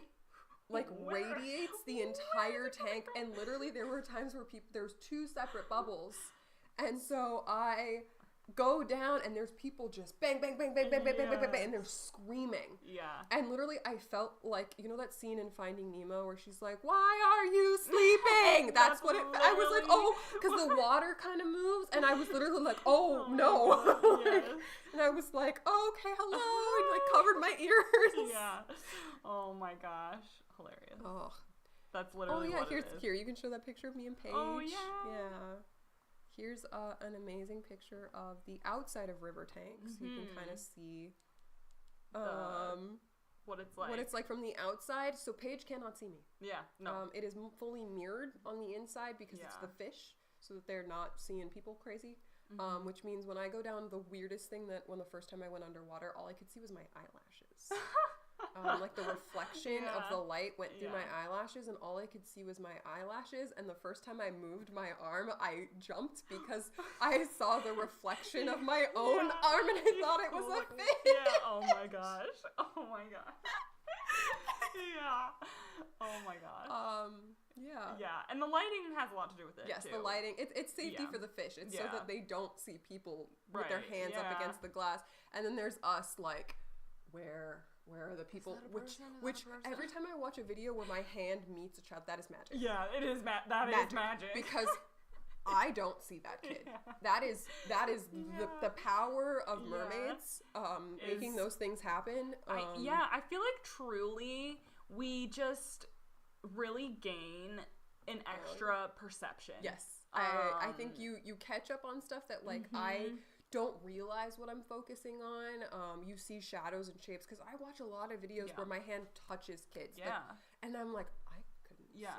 like radiates the entire tank, and literally there were times where there's two separate bubbles, and so I go down and there's people just bang bang bang bang bang bang bang bang bang, and they're screaming. Yeah. And literally I felt like, you know that scene in Finding Nemo where she's like, "Why are you sleeping?" That's what it. I was like, oh, because the water kind of moves, and I was literally like, oh no. Yes. And I was like, oh, okay, hello, and like covered my ears. Yeah. Oh my gosh. Hilarious. Oh. That's literally what it is. Here, you can show that picture of me and Paige. Oh, yeah. Yeah. Here's an amazing picture of the outside of river tanks. You can kind of see what it's like. What it's like from the outside. So Paige cannot see me. Yeah, no. It is fully mirrored on the inside because it's the fish, so that they're not seeing people crazy. Which means when I go down, the weirdest thing when the first time I went underwater, all I could see was my eyelashes. Like the reflection of the light went through my eyelashes, and all I could see was my eyelashes. And the first time I moved my arm, I jumped because I saw the reflection of my own arm, and I thought it was a fish. Yeah. Oh my gosh. Oh my gosh. Yeah. Oh my gosh. Yeah. Yeah, and the lighting has a lot to do with it. Yes, too. the lighting. It's safety for the fish. It's so that they don't see people with their hands up against the glass. And then there's us, like, where are the people? Which every time I watch a video where my hand meets a child, that is magic. Yeah, it is That is magic because I don't see that kid. Yeah. That is the power of mermaids making those things happen. I feel like truly we just really gain an extra perception. Yes. I think you catch up on stuff that, like, I don't realize what I'm focusing on. You see shadows and shapes, because I watch a lot of videos where my hand touches kids. Yeah. And I'm like, I couldn't see them.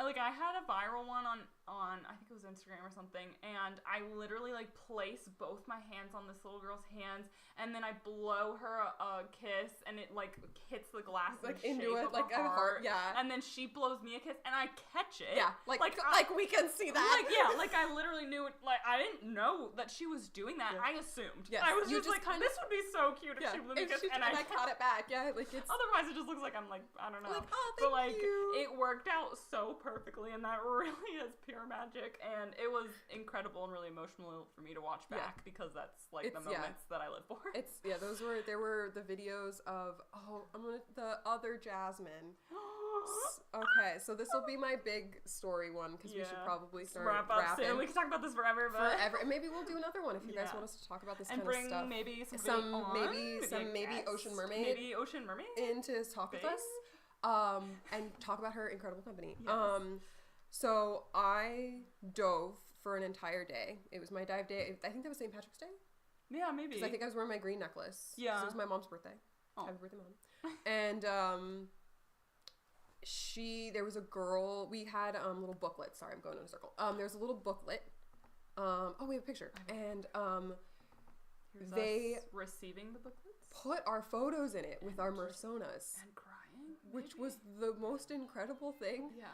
Like, I had a viral one on I think it was Instagram or something, and I literally, like, place both my hands on this little girl's hands, and then I blow her a kiss, and it, like, hits the glass like in into shape it, of like a heart, yeah. And then she blows me a kiss, and I catch it. Yeah, like we can see that. Like, yeah, like, I literally knew it, like, I didn't know that she was doing that. I assumed. Yes. I was just like, this would be so cute if she blew me a kiss, and I caught it back. Yeah, like, it's... Otherwise, it just looks like I'm, like, I don't know. Like, oh, thank but, like, you. it worked out so perfectly, and that really is pure magic, and it was incredible and really emotional for me to watch back, because that's, like, the moments that I live for. There were the videos of, the other Jasmine. Okay, so this will be my big story one, because we should probably start wrapping. Soon. We can talk about this forever, and maybe we'll do another one if you guys want us to talk about this kind of stuff. Maybe some Ocean Mermaid in to talk with us, and talk about her incredible company. Yes. So I dove for an entire day. It was my dive day. I think that was St. Patrick's Day. Yeah, maybe. Because I think I was wearing my green necklace. Yeah. It was my mom's birthday. Oh. Happy birthday, Mom. And there was a girl. We had little booklets. Sorry, I'm going in a circle. There's a little booklet. We have a picture. And they us receiving the booklets. Put our photos in it with our personas. And crying. Which was the most incredible thing. Yeah.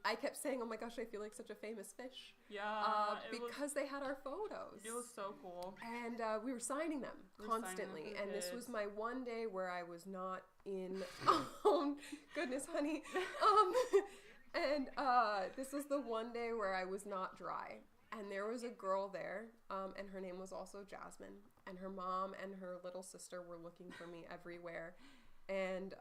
I kept saying, oh my gosh, I feel like such a famous fish. Yeah. Because they had our photos. It was so cool. And we were signing them constantly. And this was my one day where I was not in... Oh, goodness, honey. And this was the one day where I was not dry. And there was a girl there, and her name was also Jasmine. And her mom and her little sister were looking for me everywhere. And...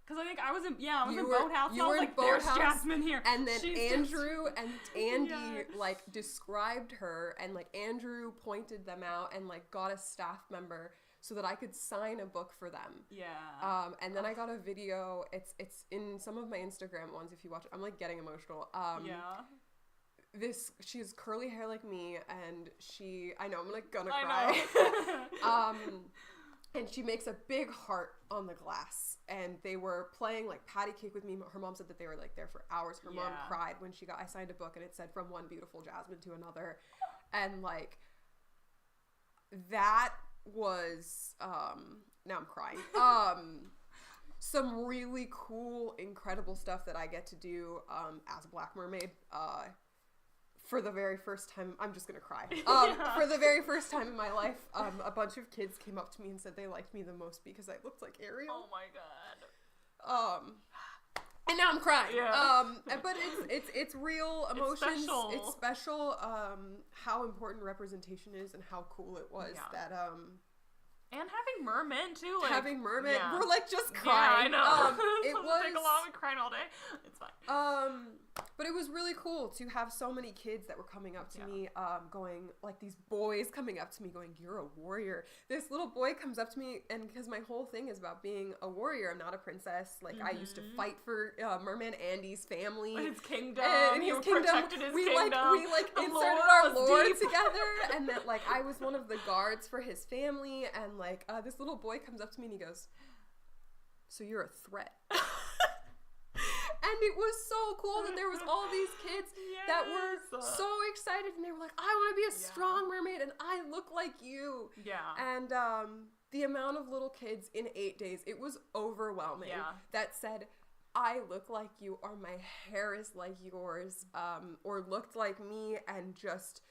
Because I think I was in Boathouse. You were in Boathouse. There's Jasmine here. And then Andrew and Andy, like, described her, and, like, Andrew pointed them out and, like, got a staff member so that I could sign a book for them. Yeah. And then I got a video. It's in some of my Instagram ones if you watch it. I'm, like, getting emotional. She has curly hair like me, and I know, I'm, like, gonna cry. And she makes a big heart on the glass. And they were playing, like, patty cake with me. Her mom said that they were, like, there for hours. Her mom cried when I signed a book, and it said, from one beautiful Jasmine to another. And, like, that was, now I'm crying. Some really cool, incredible stuff that I get to do as a Black mermaid. For the very first time, I'm just gonna cry. For the very first time in my life, a bunch of kids came up to me and said they liked me the most because I looked like Ariel. Oh my god. And now I'm crying. Yeah. But it's real emotions. It's special. How important representation is and how cool it was that And having mermen too. Like, having mermen, we're like just crying. Yeah, I know. It was take a lot of crying all day. It's fine. But it was really cool to have so many kids that were coming up to me, going, like, these boys coming up to me going, "You're a warrior." This little boy comes up to me, and because my whole thing is about being a warrior, I'm not a princess. Like, I used to fight for Merman Andy's family. His kingdom. And his kingdom. Protected his kingdom. We inserted our lore together, and that, like, I was one of the guards for his family, and, like, this little boy comes up to me and he goes, "So you're a threat." And it was so cool that there was all these kids that were so excited, and they were like, "I want to be a strong mermaid, and I look like you." Yeah. And the amount of little kids in 8 days, it was overwhelming. Yeah. That said, "I look like you," or "My hair is like yours," or "looked like me," and just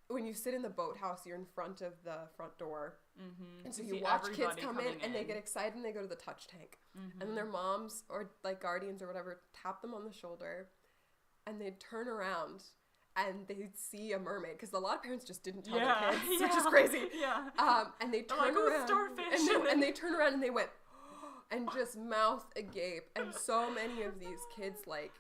when you sit in the boathouse, you're in front of the front door. Mm-hmm. And so you watch kids come in, and they get excited, and they go to the touch tank. Mm-hmm. And then their moms or, like, guardians or whatever tap them on the shoulder, and they'd turn around and they'd see a mermaid, because a lot of parents just didn't tell their kids, which is crazy. Yeah. And they turn around, starfish. And they turn around and they went, and just mouth agape. And so many of these kids, like,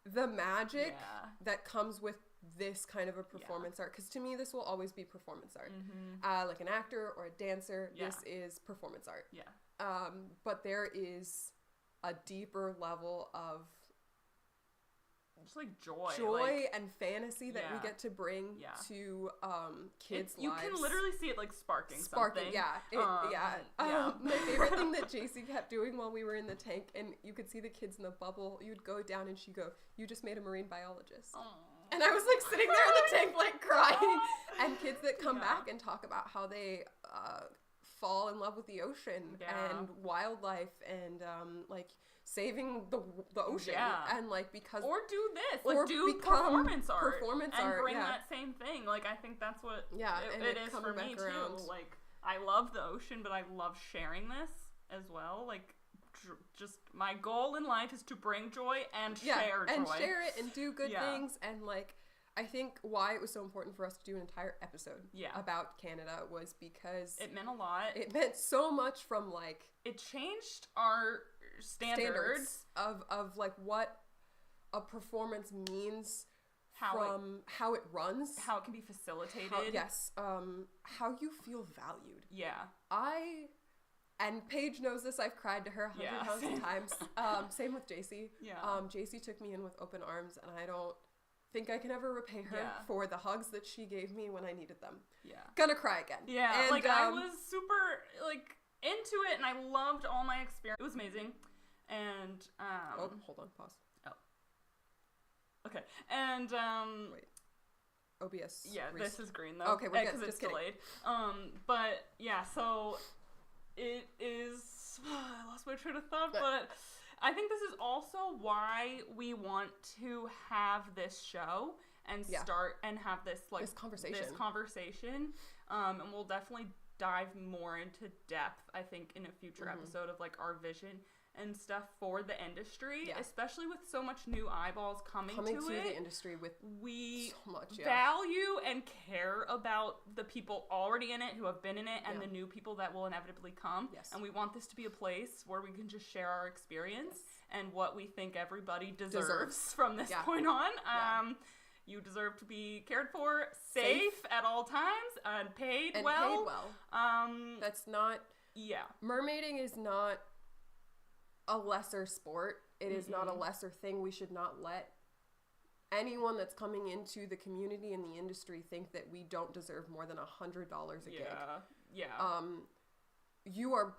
the magic that comes with this kind of a performance art, because to me this will always be performance art. Like an actor or a dancer, this is performance art. But there is a deeper level of just like joy like, and fantasy that we get to bring to kids' lives. You can literally see it like sparking something. My favorite thing that JC kept doing while we were in the tank, and you could see the kids in the bubble, you'd go down and she'd go, "You just made a marine biologist." And I was like sitting there in the tank like crying. And kids that come back and talk about how they fall in love with the ocean and wildlife and like saving the ocean and like because or do this like do performance art and bring that same thing. Like I think that's what it is for me too. Like I love the ocean, but I love sharing this as well. Like just my goal in life is to bring joy and share joy. And share it and do good things. And like I think why it was so important for us to do an entire episode about Canada was because it meant a lot. It meant so much from like it changed our standards of like what a performance means, from how it runs, how it can be facilitated, how you feel valued. And Paige knows this. I've cried to her 100,000 times. Same with JC. JC took me in with open arms, and I don't think I can ever repay her for the hugs that she gave me when I needed them. Gonna cry again. And, like I was super like into it, and I loved all my experience. It was amazing. And hold on, pause. Okay. And wait. OBS. This is green though. Okay, we're good. Because it's delayed. But yeah, so it is. I lost my train of thought, but I think this is also why we want to have this show and start and have this like this conversation. And we'll definitely dive more into depth, I think, in a future episode of like our vision and stuff for the industry, especially with so much new eyeballs coming to the industry with so much value and care about the people already in it who have been in it and the new people that will inevitably come. And we want this to be a place where we can just share our experience and what we think everybody deserves from this point on. You deserve to be cared for, safe at all times, and paid well. That's not... Mermaiding is not a lesser sport. It is not a lesser thing. We should not let anyone that's coming into the community and the industry think that we don't deserve more than $100 a gig. You are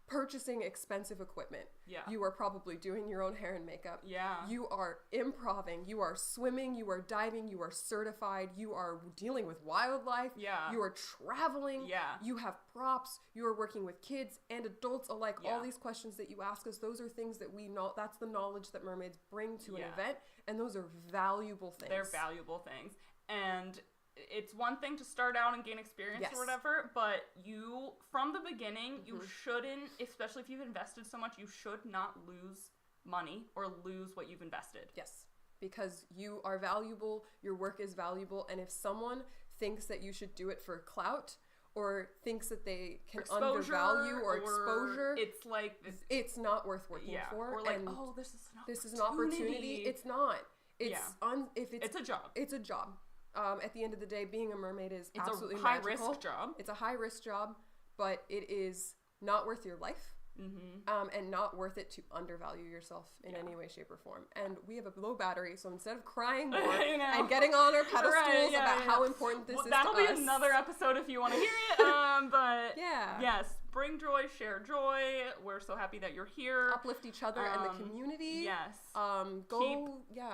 purchasing expensive equipment. You are probably doing your own hair and makeup. You are improving. You are swimming. You are diving. You are certified. You are dealing with wildlife. You are traveling. You have props. You are working with kids and adults alike. All these questions that you ask us, those are things that we know. That's the knowledge that mermaids bring to an event, and those are valuable things. They're valuable things. And it's one thing to start out and gain experience or whatever, but you, from the beginning, you shouldn't, especially if you've invested so much, you should not lose money or lose what you've invested. Because you are valuable, your work is valuable, and if someone thinks that you should do it for clout or thinks that they can undervalue or exposure, it's like... it's not worth working for. Or like, this is an opportunity. It's not. It's it's a job. It's a job. At the end of the day, being a mermaid is absolutely magical. It's a high-risk job. It's a high-risk job, but it is not worth your life, and not worth it to undervalue yourself in any way, shape, or form. And we have a low battery, so instead of crying more and getting on our pedestals about how important this is to us... That'll be another episode if you want to hear it, but yes, bring joy, share joy. We're so happy that you're here. Uplift each other and the community.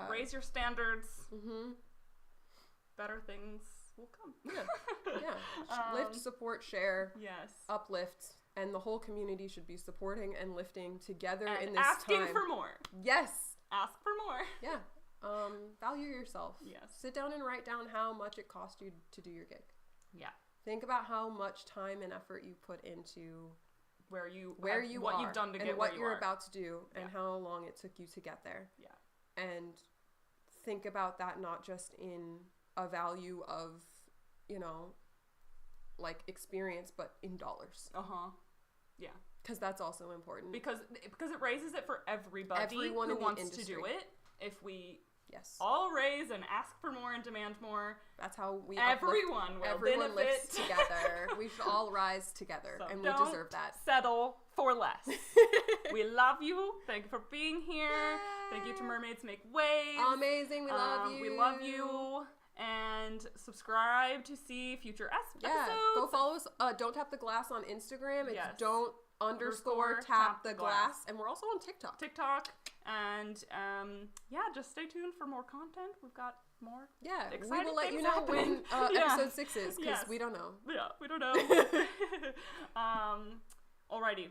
Raise your standards. Better things will come. Lift, support, share. Uplift. And the whole community should be supporting and lifting together in this asking time. For more. Ask for more. Value yourself. Sit down and write down how much it cost you to do your gig. Think about how much time and effort you put into where you what you've done to get and where what you're about to do and how long it took you to get there. And think about that not just in a value of, like experience, but in dollars. Because that's also important. Because it raises it for everyone who wants to do it. If we Yes. All raise and ask for more and demand more. That's how we everyone lives together. We should all rise together, so and we deserve that. Settle for less. We love you. Thank you for being here. Yay. Thank you to Mermaids Make Waves. Amazing. We love you. We love you. And subscribe to see future episodes. Go follow us. Don't tap the glass on Instagram. It's don't _ tap the glass. And we're also on TikTok. And just stay tuned for more content. We've got more. Yeah, exciting we will let you know happening. when episode 6 is, because we don't know. Yeah, we don't know. Alrighty.